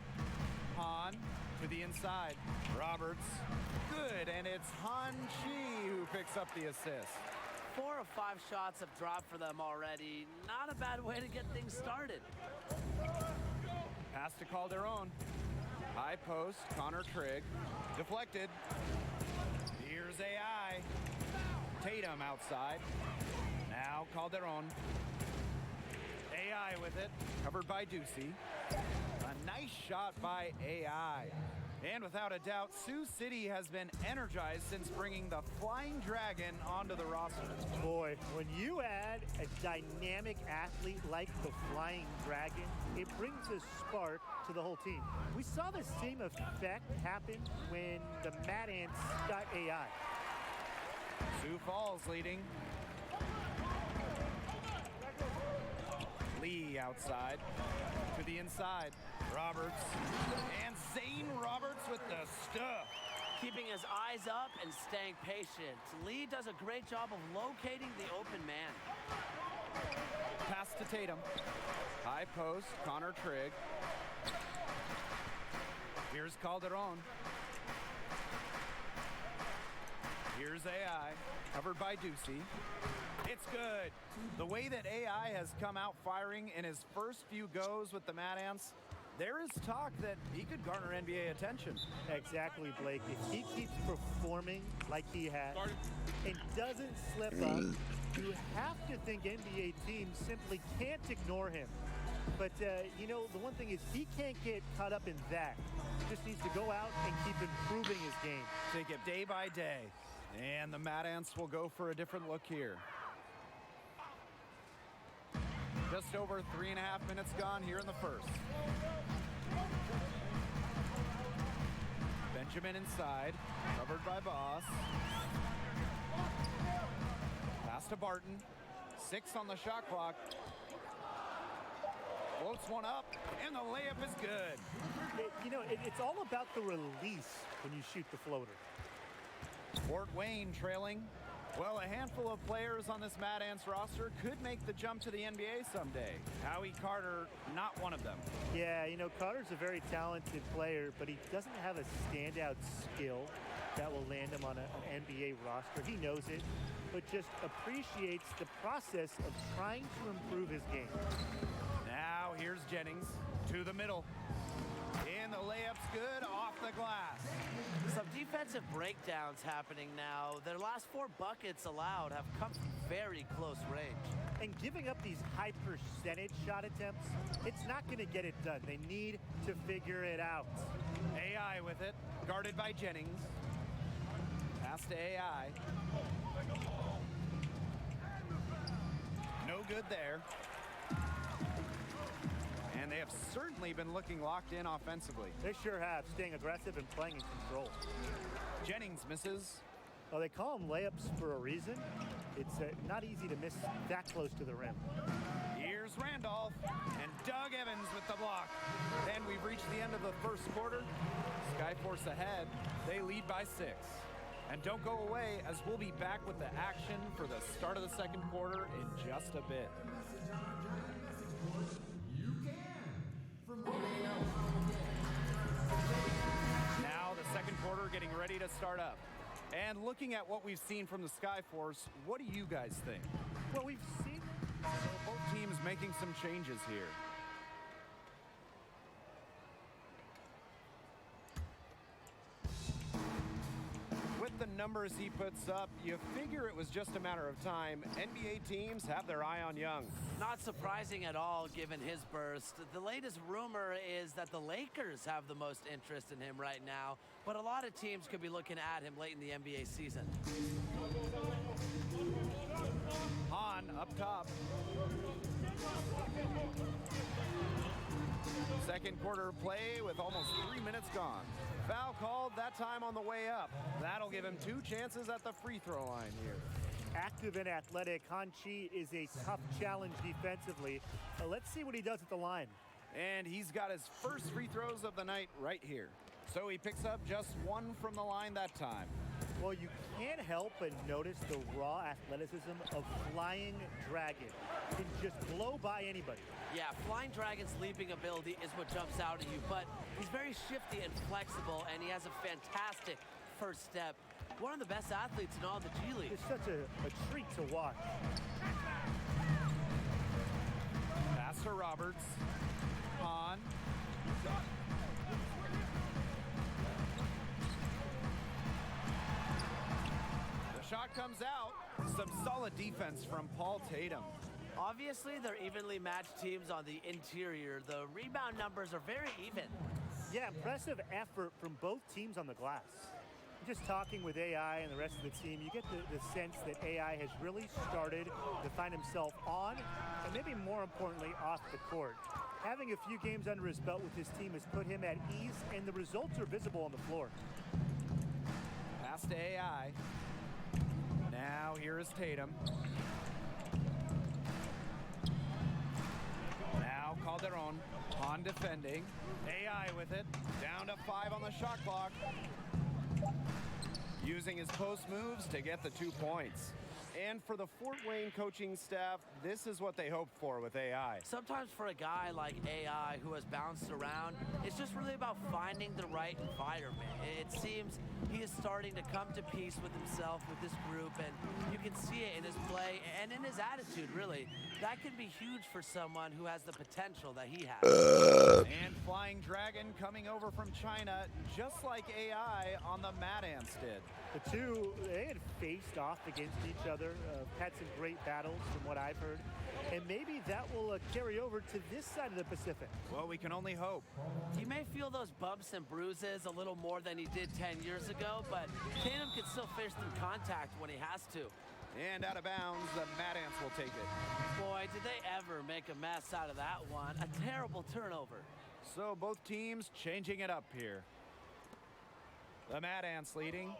Han to the inside. Roberts. Good, and it's Han Chi who picks up the assist. 4 or 5 shots have dropped for them already. Not a bad way to get things started. Pass to Calderon. High post, Connor Trigg. Deflected. Here's AI. Tatum outside. Now Calderon. AI with it. Covered by Ducey. A nice shot by AI. And without a doubt, Sioux City has been energized since bringing the Flying Dragon onto the roster. Boy, when you add a dynamic athlete like the Flying Dragon, it brings a spark to the whole team. We saw the same effect happen when the Mad Ants got AI. Sioux Falls leading. Lee outside to the inside. Roberts and Zane Roberts with the stuff. Keeping his eyes up and staying patient. Lee does a great job of locating the open man. Pass to Tatum. High post, Connor Trigg. Here's Calderon. Here's AI, covered by Ducey. It's good. The way that AI has come out firing in his first few goes with the Mad Ants, there is talk that he could garner NBA attention. Exactly, Blake. If he keeps performing like he has and doesn't slip up, you have to think NBA teams simply can't ignore him. But, you know, the one thing is he can't get caught up in that. He just needs to go out and keep improving his game. Take it day by day. And the Mad Ants will go for a different look here. Just over 3.5 minutes gone here in the first. Benjamin inside, covered by Boss. Pass to Barton. 6 on the shot clock. Floats one up, and the layup is good. It's all about the release when you shoot the floater. Fort Wayne trailing. Well, a handful of players on this Mad Ants roster could make the jump to the NBA someday. Howie Carter, not one of them. Yeah, Carter's a very talented player, but he doesn't have a standout skill that will land him on an NBA roster. He knows it, but just appreciates the process of trying to improve his game. Now here's Jennings to the middle. And the layup's good off the glass. Some defensive breakdowns happening now. Their last 4 buckets allowed have come from very close range. And giving up these high percentage shot attempts, it's not going to get it done. They need to figure it out. AI with it, guarded by Jennings. Pass to AI. No good there. And they have certainly been looking locked in offensively. They sure have, staying aggressive and playing in control. Jennings misses. Well, they call them layups for a reason. It's not easy to miss that close to the rim. Here's Randolph and Doug Evans with the block. And we've reached the end of the first quarter. Skyforce ahead. They lead by 6. And don't go away, as we'll be back with the action for the start of the second quarter in just a bit. Now the second quarter getting ready to start up. And looking at what we've seen from the Skyforce, what do you guys think? Well, we've seen both teams making some changes here. With the numbers he puts up, you figure it was just a matter of time. NBA teams have their eye on Young. Not surprising at all, given his burst. The latest rumor is that the Lakers have the most interest in him right now, but a lot of teams could be looking at him late in the NBA season. Hahn up top. Second quarter play with almost 3 minutes gone. Foul called that time on the way up. That'll give him 2 chances at the free throw line here. Active and athletic, Han Chi is a tough challenge defensively. Let's see what he does at the line. And he's got his first free throws of the night right here. So he picks up just 1 from the line that time. Well, you can't help but notice the raw athleticism of Flying Dragon. Can just blow by anybody. Yeah, Flying Dragon's leaping ability is what jumps out at you, but he's very shifty and flexible, and he has a fantastic first step. One of the best athletes in all the G League. It's such a treat to watch. Pass to Roberts. Hahn. The shot comes out. Some solid defense from Paul Tatum. Obviously, they're evenly matched teams on the interior. The rebound numbers are very even. Yeah, impressive effort from both teams on the glass. Just talking with AI and the rest of the team, you get the sense that AI has really started to find himself on, and maybe more importantly, off the court. Having a few games under his belt with his team has put him at ease, and the results are visible on the floor. Pass to AI. Now here is Tatum. Now Calderon. Hahn defending. AI with it. Down to 5 on the shot clock. Using his post moves to get the 2 points. And for the Fort Wayne coaching staff, this is what they hope for with AI. Sometimes for a guy like AI who has bounced around, it's just really about finding the right environment. It seems he is starting to come to peace with himself, with this group, and you can see it in his play and in his attitude, really. That can be huge for someone who has the potential that he has. And Flying Dragon coming over from China, just like AI on the Mad Ants did. The two, they had faced off against each other, had some great battles from what I've heard, and maybe that will carry over to this side of the Pacific. Well, we can only hope. He may feel those bumps and bruises a little more than he did 10 years ago, but Tatum can still face through contact when he has to. And out of bounds, the Mad Ants will take it. Boy, did they ever make a mess out of that one. A terrible turnover. So both teams changing it up here. The Mad Ants leading.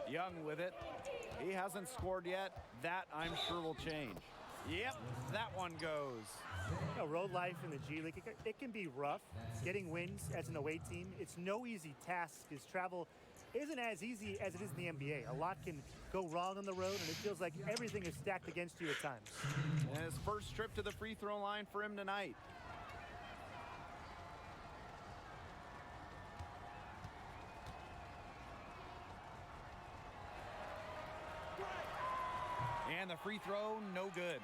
Young with it. He hasn't scored yet. That, I'm sure, will change. Yep, that one goes. You know, road life in the G League, it can be rough. Getting wins as an away team, it's no easy task because travel isn't as easy as it is in the NBA. A lot can go wrong on the road, and it feels like everything is stacked against you at times. And his first trip to the free throw line for him tonight. And the free throw, no good.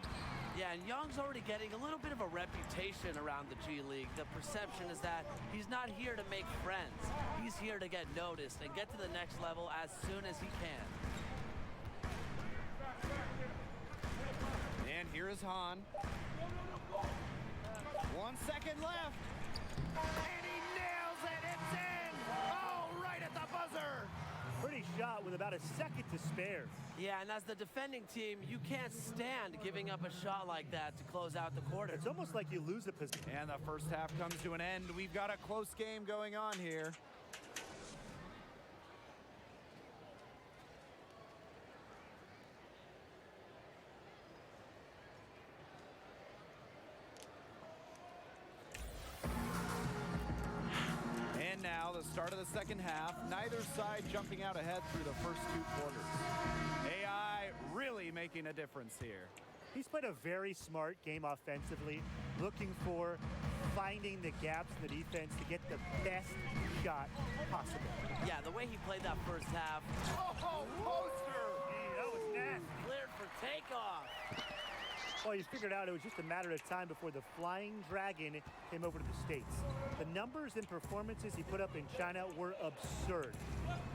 Yeah, and Young's already getting a little bit of a reputation around the G League. The perception is that he's not here to make friends. He's here to get noticed and get to the next level as soon as he can. And here is Han. 1 second left. And he nails it. It's in. Oh, right at the buzzer. Pretty shot with about a second to spare. Yeah, and as the defending team, you can't stand giving up a shot like that to close out the quarter. It's almost like you lose a position. And the first half comes to an end. We've got a close game going on here. And now the start of the second half. Neither side jumping out ahead through the first 2 quarters. AI really making a difference here. He's played a very smart game offensively, looking for finding the gaps in the defense to get the best shot possible. Yeah, the way he played that first half. Oh, poster! That was nasty. Cleared for takeoff. Well, you figured out it was just a matter of time before the Flying Dragon came over to the States. The numbers and performances he put up in China were absurd.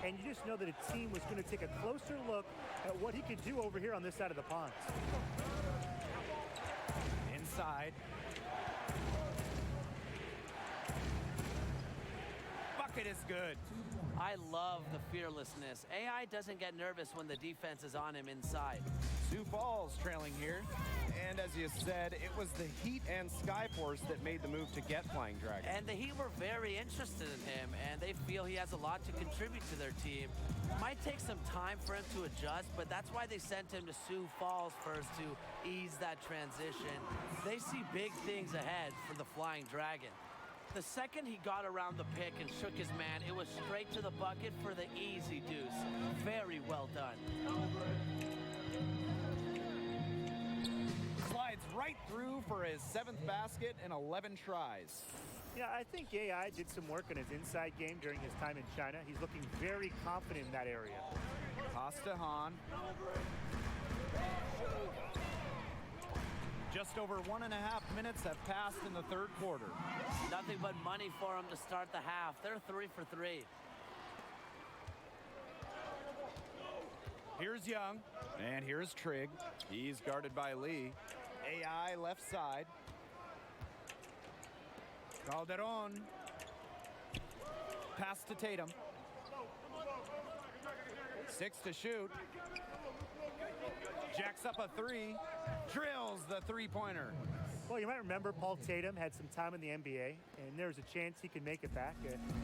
And you just know that a team was going to take a closer look at what he could do over here on this side of the pond. Inside. Bucket is good. I love the fearlessness. AI doesn't get nervous when the defense is on him inside. Sioux Falls trailing here. And as you said, it was the Heat and Skyforce that made the move to get Flying Dragon. And the Heat were very interested in him, and they feel he has a lot to contribute to their team. Might take some time for him to adjust, but that's why they sent him to Sioux Falls first to ease that transition. They see big things ahead for the Flying Dragon. The second he got around the pick and shook his man, it was straight to the bucket for the easy deuce. Very well done. Slides right through for his 7th basket in 11 tries. Yeah, I think AI did some work on his inside game during his time in China. He's looking very confident in that area. Costa Han. Just over 1.5 minutes have passed in the 3rd quarter. Nothing but money for him to start the half. They're 3 for 3. Here's Young, and here's Trigg. He's guarded by Lee. AI left side. Calderon. Pass to Tatum. 6 to shoot. Jacks up a 3. Drills the 3-pointer. Well, you might remember Paul Tatum had some time in the NBA, and there's a chance he can make it back.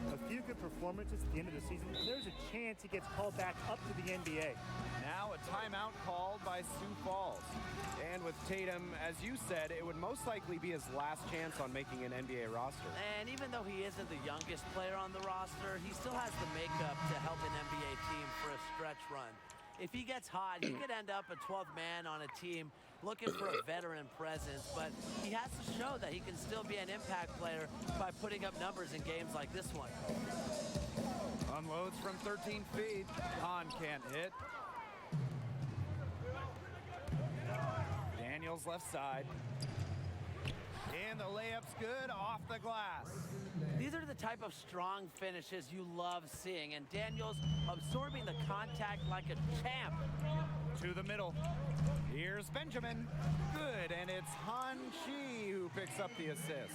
A few good performances at the end of the season, and there's a chance he gets called back up to the NBA. Now a timeout called by Sioux Falls. And with Tatum, as you said, it would most likely be his last chance on making an NBA roster. And even though he isn't the youngest player on the roster, he still has the makeup to help an NBA team for a stretch run. If he gets hot, he could end up a 12th man on a team looking for a veteran presence, but he has to show that he can still be an impact player by putting up numbers in games like this one. Unloads from 13 feet. Han can't hit. Daniels left side. And the layup's good off the glass. These are the type of strong finishes you love seeing, and Daniels absorbing the contact like a champ. To the middle. Here's Benjamin. Good, and it's Han Chi who picks up the assist.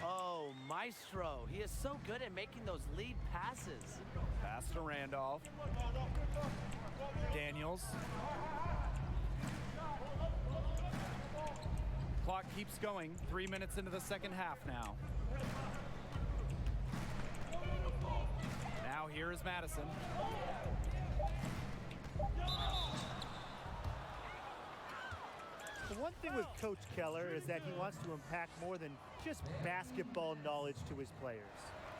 Oh, maestro. He is so good at making those lead passes. Pass to Randolph. Daniels. Clock keeps going. 3 minutes into the second half now. Now here is Madison. The one thing with Coach Keller is that he wants to impact more than just basketball knowledge to his players.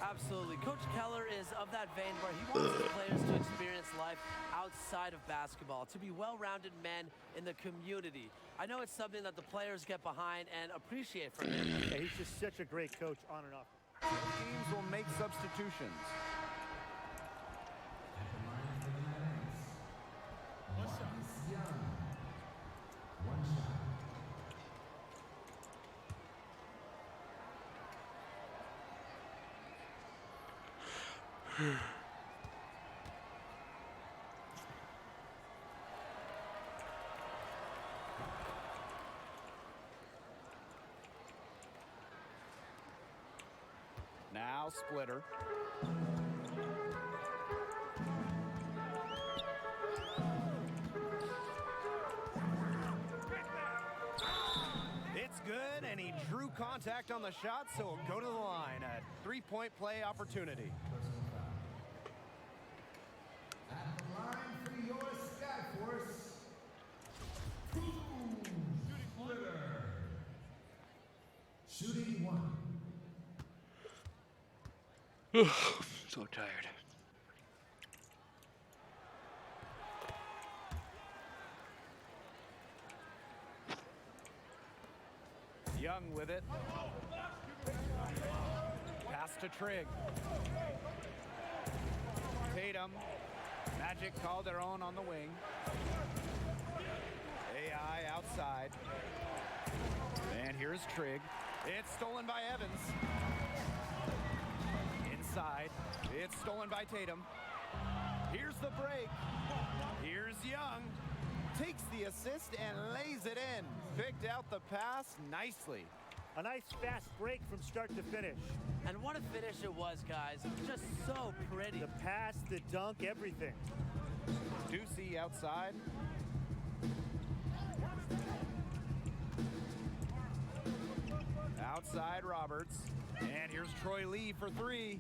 Absolutely. Coach Keller is of that vein where he wants his players to experience life outside of basketball, to be well-rounded men in the community. I know it's something that the players get behind and appreciate from him. Yeah, he's just such a great coach on and off. Teams will make substitutions. Now splitter. It's good, and he drew contact on the shot, so it'll go to the line. A three-point play opportunity. At the line for your Skyforce, Splitter. Shooting one. So tired. Young with it. Pass to Trigg. Tatum. Magic called their own on the wing. AI outside. And here's Trigg. It's stolen by Evans. Inside. It's stolen by Tatum. Here's the break. Here's Young. Takes the assist and lays it in. Picked out the pass nicely. A nice fast break from start to finish. And what a finish it was, guys. Just so pretty. The pass, the dunk, everything. Ducey outside. Outside Roberts. And here's Troy Lee for three.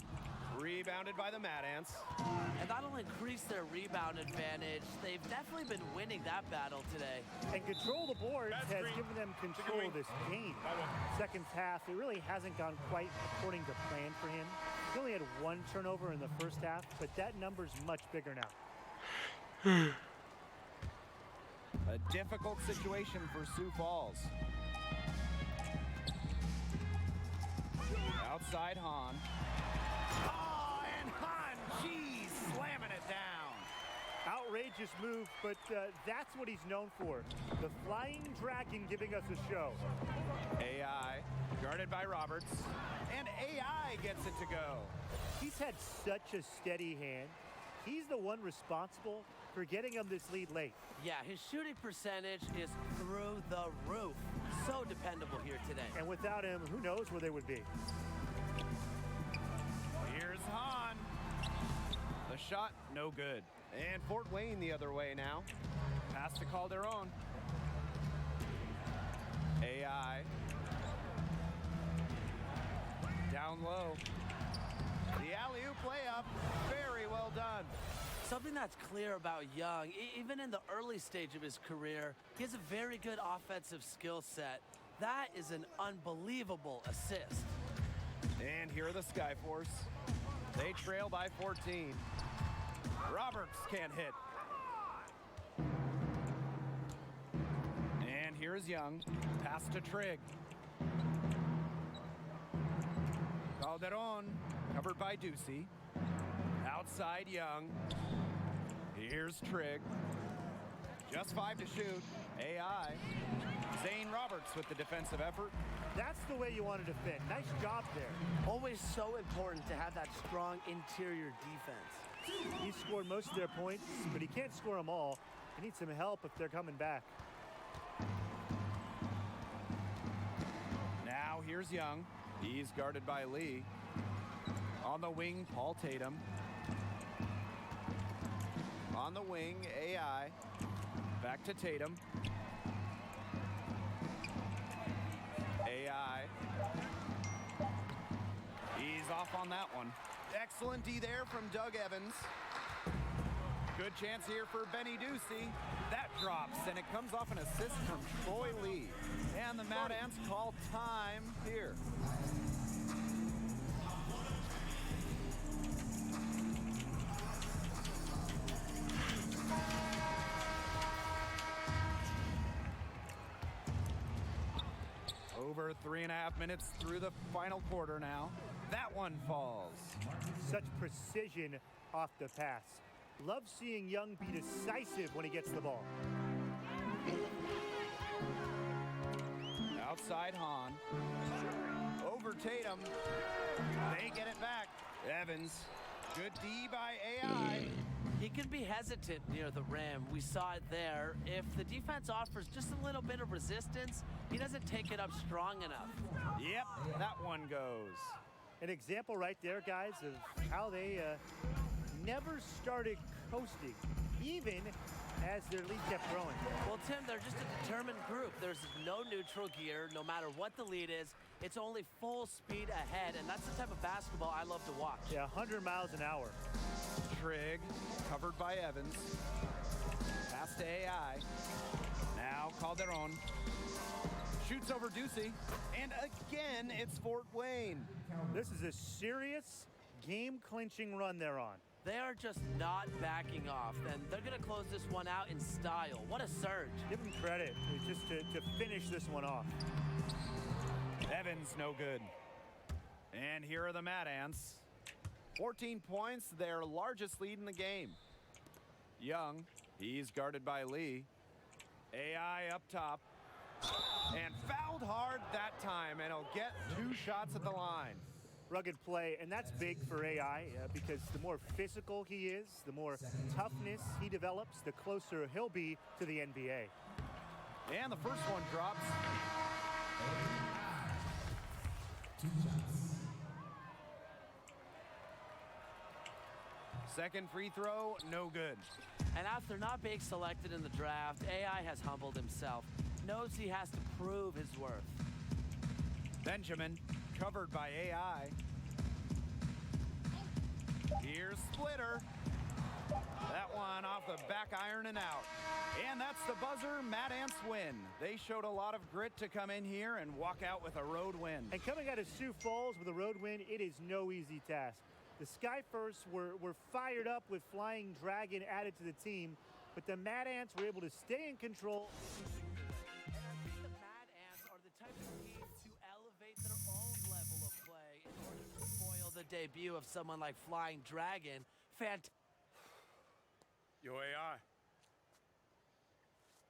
Rebounded by the Mad Ants. And that'll increase their rebound advantage. They've definitely been winning that battle today. And control the boards has given them control of this game. Second half, it really hasn't gone quite according to plan for him. He only had one turnover in the first half, but that number's much bigger now. A difficult situation for Sioux Falls. Outside Hahn. Oh, and Hahn, geez, slamming it down. Outrageous move, but that's what he's known for. The Flying Dragon giving us a show. AI, guarded by Roberts. And AI gets it to go. He's had such a steady hand. He's the one responsible for getting him this lead late. Yeah, his shooting percentage is through the roof. So dependable here today. And without him, who knows where they would be. Here's Hahn. The shot, no good. And Fort Wayne the other way now. Pass to Calderon. AI. Down low. The alley-oop layup, very well done. Something that's clear about Young, even in the early stage of his career, he has a very good offensive skill set. That is an unbelievable assist. And here are the Skyforce. They trail by 14. Roberts can't hit. And here's Young. Pass to Trigg. Calderon, covered by Ducey. Outside Young. Here's Trigg. Just 5 to shoot. AI. Zane Roberts with the defensive effort. That's the way you want to defend. Nice job there. Always so important to have that strong interior defense. He scored most of their points, but he can't score them all. He needs some help if they're coming back. Now here's Young. He's guarded by Lee. On the wing, Paul Tatum. On the wing, AI. Back to Tatum. AI. He's off on that one. Excellent D there from Doug Evans. Good chance here for Benny Ducey. That drops, and it comes off an assist from Troy Lee. And the Mad Ants call time here. Over 3.5 minutes through the final quarter now. That one falls. Such precision off the pass. Love seeing Young be decisive when he gets the ball. Outside Hahn. Over Tatum. They get it back. Evans. Good D by AI. He can be hesitant near the rim. We saw it there. If the defense offers just a little bit of resistance, he doesn't take it up strong enough. Yep, that one goes. An example right there, guys, of how they never started coasting, even as their lead kept growing. Well, Tim, they're just a determined group. There's no neutral gear. No matter what the lead is, it's only full speed ahead, and that's the type of basketball I love to watch. Yeah, 100 miles an hour. Trigg, covered by Evans. Pass to AI. Now Calderon. Shoots over Ducey. And again, it's Fort Wayne. This is a serious game-clinching run they're on. They are just not backing off, and they're going to close this one out in style. What a surge. Give them credit just to finish this one off. Evans, no good. And here are the Mad Ants. 14 points, their largest lead in the game. Young, he's guarded by Lee. AI up top. And fouled hard that time, and he'll get 2 shots at the line. Rugged play, and that's big for AI because the more physical he is, the more toughness he develops, the closer he'll be to the NBA. And the first one drops. Second free throw, no good. And after not being selected in the draft, AI has humbled himself. Knows he has to prove his worth. Benjamin, covered by AI. Here's Splitter. That one off the back iron and out. And that's the buzzer. Mad Ants win. They showed a lot of grit to come in here and walk out with a road win. And coming out of Sioux Falls with a road win, it is no easy task. The Sky Firsts were fired up with Flying Dragon added to the team, but the Mad Ants were able to stay in control. The Mad Ants are the type of team to elevate their own level of play in order to spoil the debut of someone like Flying Dragon. Yo, AI.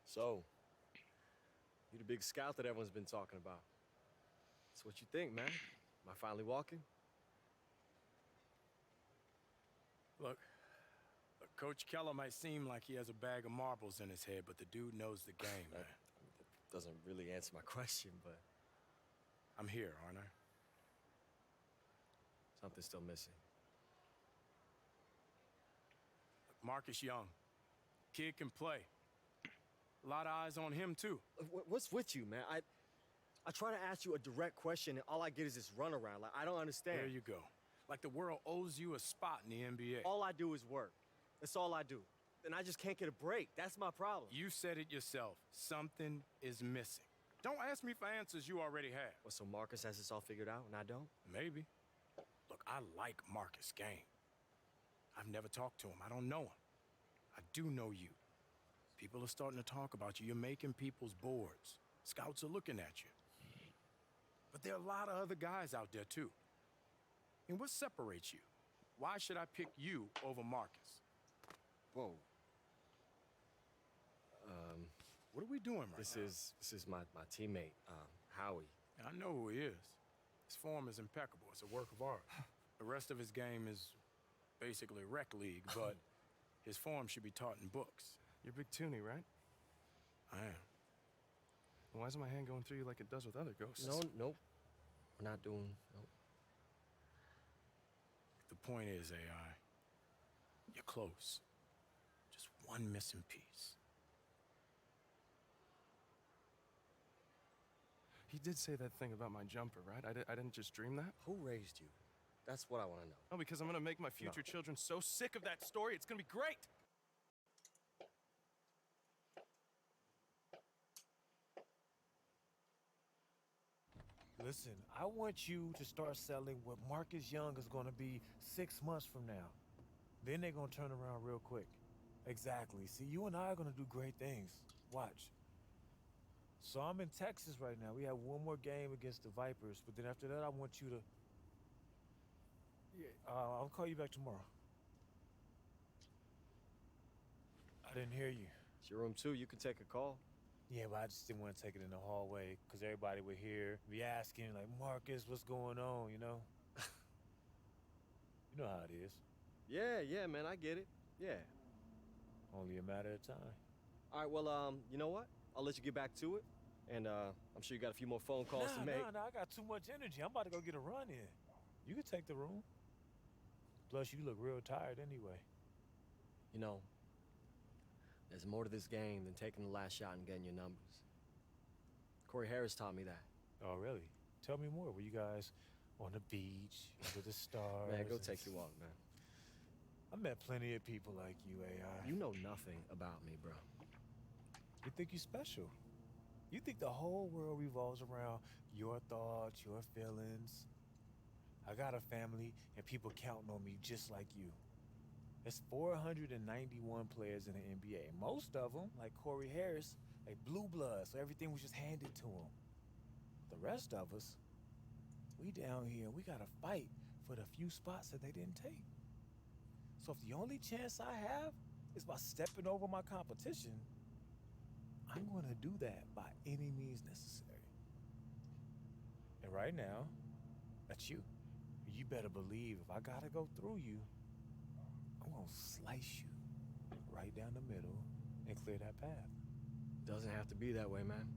So, you the big scout that everyone's been talking about. That's what you think, man. Am I finally walking? Look, Coach Keller might seem like he has a bag of marbles in his head, but the dude knows the game, man. That doesn't really answer my question, but I'm here, aren't I? something's still missing. Marcus Young. Kid can play. A lot of eyes on him, too. What's with you, man? I try to ask you a direct question, and all I get is this runaround. Like, I don't understand. There you go. Like the world owes you a spot in the NBA. All I do is work. That's all I do. And I just can't get a break. That's my problem. You said it yourself. Something is missing. Don't ask me for answers you already have. Well, so Marcus has this all figured out, and I don't? Maybe. Look, I like Marcus' game. I've never talked to him. I don't know him. I do know you. People are starting to talk about you. You're making people's boards. Scouts are looking at you. But there are a lot of other guys out there, too. And what separates you? Why should I pick you over Marcus? Whoa. What are we doing right this now? This is my teammate, Howie. I know who he is. His form is impeccable. It's a work of art. The rest of his game is basically rec league, but his form should be taught in books. You're Big Toonie, right? I am. Why is my hand going through you like it does with other ghosts? Nope. We're not doing, nope. The point is, AI, you're close. Just one missing piece. He did say that thing about my jumper, right? I didn't just dream that? Who raised you? That's what I want to know. No, because I'm gonna make my future children so sick of that story, it's gonna be great. Listen, I want you to start selling what Marcus Young is gonna be 6 months from now. Then they're gonna turn around real quick. Exactly. See, you and I are gonna do great things. Watch. So I'm in Texas right now. We have one more game against the Vipers, but then after that, I want you to... Yeah, I'll call you back tomorrow. I didn't hear you. It's your room too. You can take a call. Yeah, but I just didn't want to take it in the hallway because everybody would hear, be asking, like, Marcus, what's going on, you know? You know how it is. Yeah, man, I get it. Yeah. Only a matter of time. All right, well, you know what? I'll let you get back to it. And I'm sure you got a few more phone calls to make. Nah, I got too much energy. I'm about to go get a run in. You can take the room. Plus, you look real tired anyway. You know, there's more to this game than taking the last shot and getting your numbers. Corey Harris taught me that. Oh, really? Tell me more. Were you guys on the beach, under the stars? Man, go take your walk, man. I met plenty of people like you, AI. You know nothing about me, bro. You think you're special. You think the whole world revolves around your thoughts, your feelings. I got a family, and people counting on me just like you. There's 491 players in the NBA. Most of them, like Corey Harris, like blue blood, so everything was just handed to him. The rest of us, we down here, we gotta fight for the few spots that they didn't take. So if the only chance I have is by stepping over my competition, I'm gonna do that by any means necessary. And right now, that's you. You better believe if I gotta go through you, I'm gonna slice you right down the middle and clear that path. Doesn't have to be that way, man.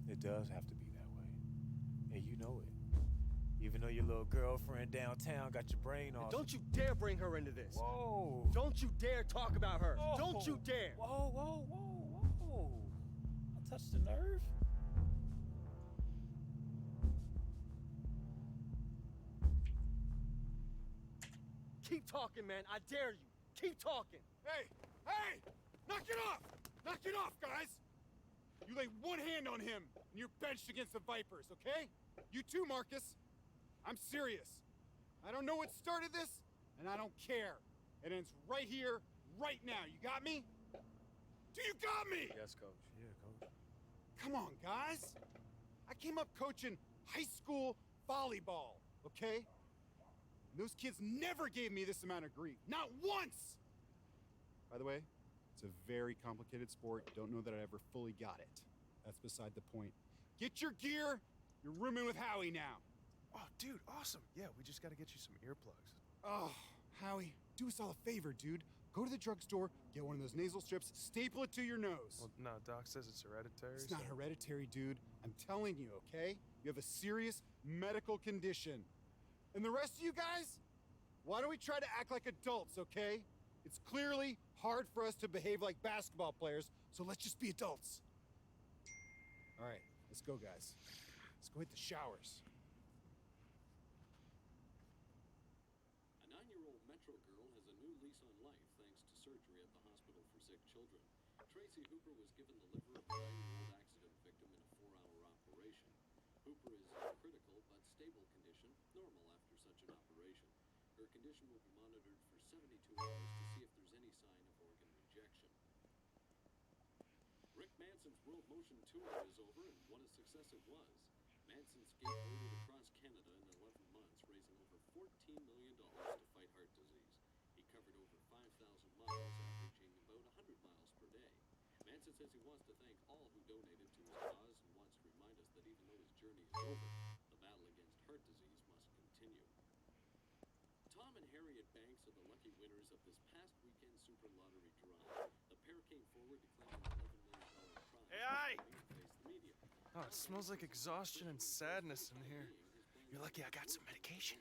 It does have to be that way. And you know it. Even though your little girlfriend downtown got your brain off. Don't you dare bring her into this. Whoa. Don't you dare talk about her. Whoa. Don't you dare. Whoa. I touched the nerve. Keep talking, man. I dare you. Keep talking. Hey! Knock it off! Knock it off, guys! You lay one hand on him, and you're benched against the Vipers, okay? You too, Marcus. I'm serious. I don't know what started this, and I don't care. It ends right here, right now. You got me? Do you got me? Yes, Coach. Yeah, Coach. Come on, guys. I came up coaching high school volleyball, okay? And those kids never gave me this amount of grief. Not once! By the way, it's a very complicated sport. Don't know that I ever fully got it. That's beside the point. Get your gear. You're rooming with Howie now. Oh, dude, awesome. Yeah, we just gotta get you some earplugs. Oh, Howie, do us all a favor, dude. Go to the drugstore, get one of those nasal strips, staple it to your nose. Well, no, Doc says it's hereditary. It's not hereditary, dude. I'm telling you, okay? You have a serious medical condition. And the rest of you guys, why don't we try to act like adults, okay? It's clearly hard for us to behave like basketball players, so let's just be adults. All right, let's go, guys. Let's go hit the showers. A 9-year-old Metro girl has a new lease on life thanks to surgery at the hospital for sick children. Tracy Hooper was given the liver of a 9-year-old accident victim in a 4-hour operation. Hooper is in critical but stable condition, normal after such an operation. Her condition will be monitored for 72 hours to see if there's any sign of organ rejection. Rick Manson's World Motion Tour is over, and what a success it was. Manson skateboarded across Canada in 11 months, raising over $14 million to fight heart disease. He covered over 5,000 miles, averaging about 100 miles per day. Manson says he wants to thank all who donated to his cause and wants to remind us that even though his journey is over, the battle against heart disease must continue. Tom and Harriet Banks are the lucky winners of this past weekend Super Lottery draw. The pair came forward to claim an $11 million prize. Hey! Face the media. Oh, it smells like exhaustion and sadness in here. You're lucky I got some medication.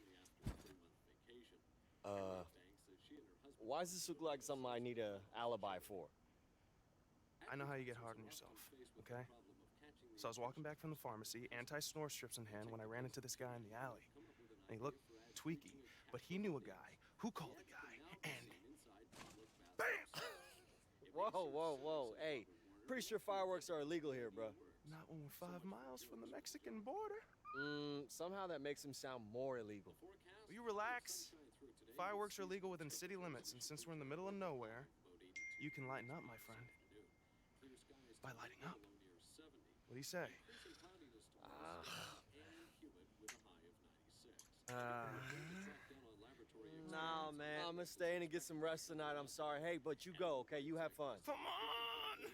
Why does this look like something I need an alibi for? I know how you get hard on yourself, okay? So I was walking back from the pharmacy, anti-snore strips in hand, when I ran into this guy in the alley. And he looked tweaky, but he knew a guy who called a guy, and BAM! Whoa. Hey, pretty sure fireworks are illegal here, bro. Not when we're 5 miles from the Mexican border. Somehow that makes them sound more illegal. Will you relax? Fireworks are legal within city limits, and since we're in the middle of nowhere, you can lighten up, my friend. By lighting up. What do you say? Nah, man. I'm gonna stay in and get some rest tonight. I'm sorry. Hey, but you go, okay? You have fun. Come on!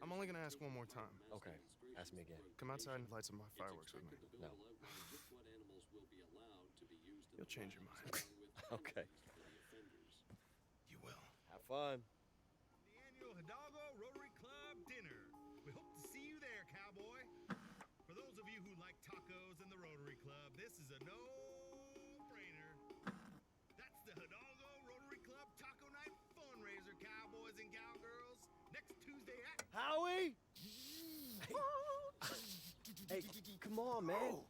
I'm only gonna ask one more time. Okay, ask me again. Come outside and light some fireworks with me. No. You'll change your mind. Okay. You will. Have fun. The annual Hidalgo Rotary Club dinner. We hope to see you there, cowboy. For those of you who like tacos in the Rotary Club, this is a no-brainer. That's the Hidalgo Rotary Club Taco Night fundraiser, cowboys and cowgirls. Next Tuesday at... Howie! Hey, come on, man.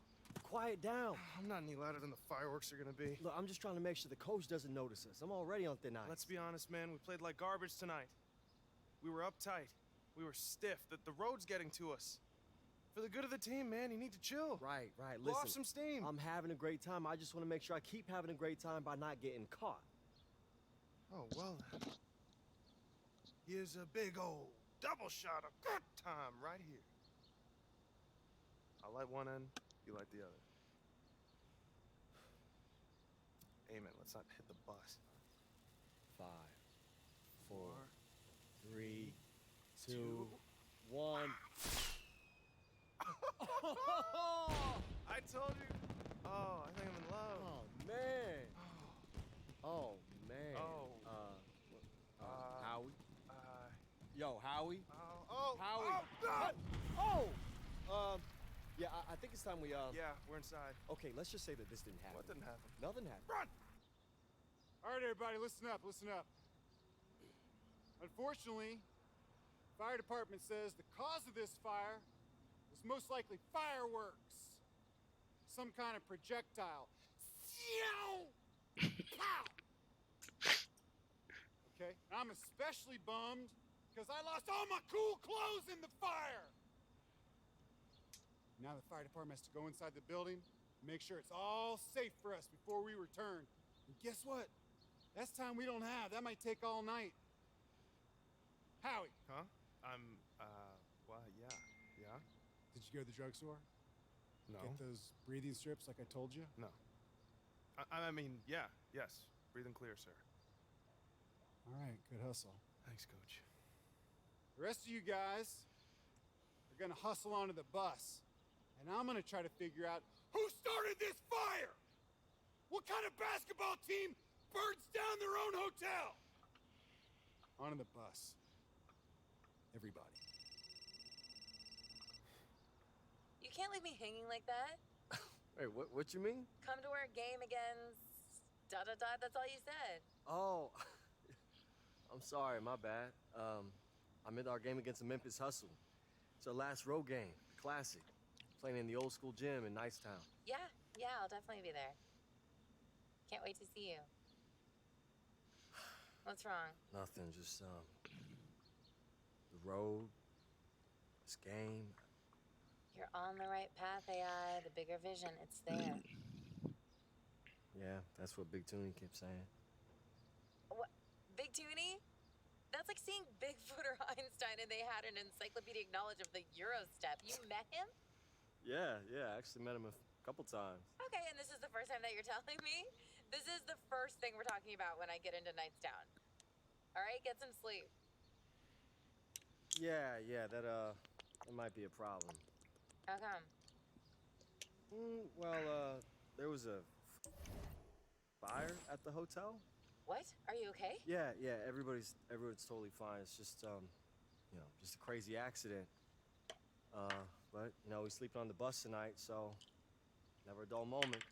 Quiet down. I'm not any louder than the fireworks are gonna be. Look, I'm just trying to make sure the coach doesn't notice us. I'm already on thin ice. Let's be honest, man. We played like garbage tonight. We were uptight. We were stiff. The road's getting to us. For the good of the team, man, you need to chill. Right. Blow Listen, off some steam. I'm having a great time. I just want to make sure I keep having a great time by not getting caught. Oh, well then. Here's a big old double shot of good time right here. I'll light one end, you light the other. Amen. Let's not hit the bus. 5, 4, 3, 2, 1. I told you. Oh, I think I'm in love. Oh, man. Oh, man. Howie? Yo, Howie? Howie! Yeah, I think it's time we, Yeah, we're inside. Okay, let's just say that this didn't happen. What didn't happen? Nothing happened. Run! All right, everybody, listen up. Unfortunately, fire department says the cause of this fire was most likely fireworks. Some kind of projectile. Pow! Okay, and I'm especially bummed because I lost all my cool clothes in the fire. Now the fire department has to go inside the building and make sure it's all safe for us before we return. And guess what? That's time we don't have. That might take all night. Howie. Huh? Well, yeah. Did you go to the drugstore? No. Get those breathing strips like I told you? No. I mean, yeah, yes. Breathe and clear, sir. All right, good hustle. Thanks, Coach. The rest of you guys are gonna hustle onto the bus, and I'm gonna try to figure out who started this fire! What kind of basketball team burns down their own hotel? Onto the bus. Everybody. You can't leave me hanging like that. Hey, what you mean? Come to our game against... That's all you said. Oh, I'm sorry, my bad. I meant our game against the Memphis Hustle. It's our last road game, classic. Playing in the old school gym in Nicetown. Yeah, I'll definitely be there. Can't wait to see you. What's wrong? Nothing, just, the road, this game. You're on the right path, AI. The bigger vision, it's there. Yeah, that's what Big Toonie kept saying. What? Big Toonie? That's like seeing Bigfoot or Einstein and they had an encyclopedic knowledge of the Euro step. You met him? Yeah, I actually met him a couple times. Okay, and this is the first time that you're telling me? This is the first thing we're talking about when I get into Nightstown. All right, get some sleep. Yeah, that might be a problem. How come? Well, there was a fire at the hotel. What? Are you okay? Yeah, everyone's totally fine. It's just, just a crazy accident. But, we sleeping on the bus tonight, so never a dull moment.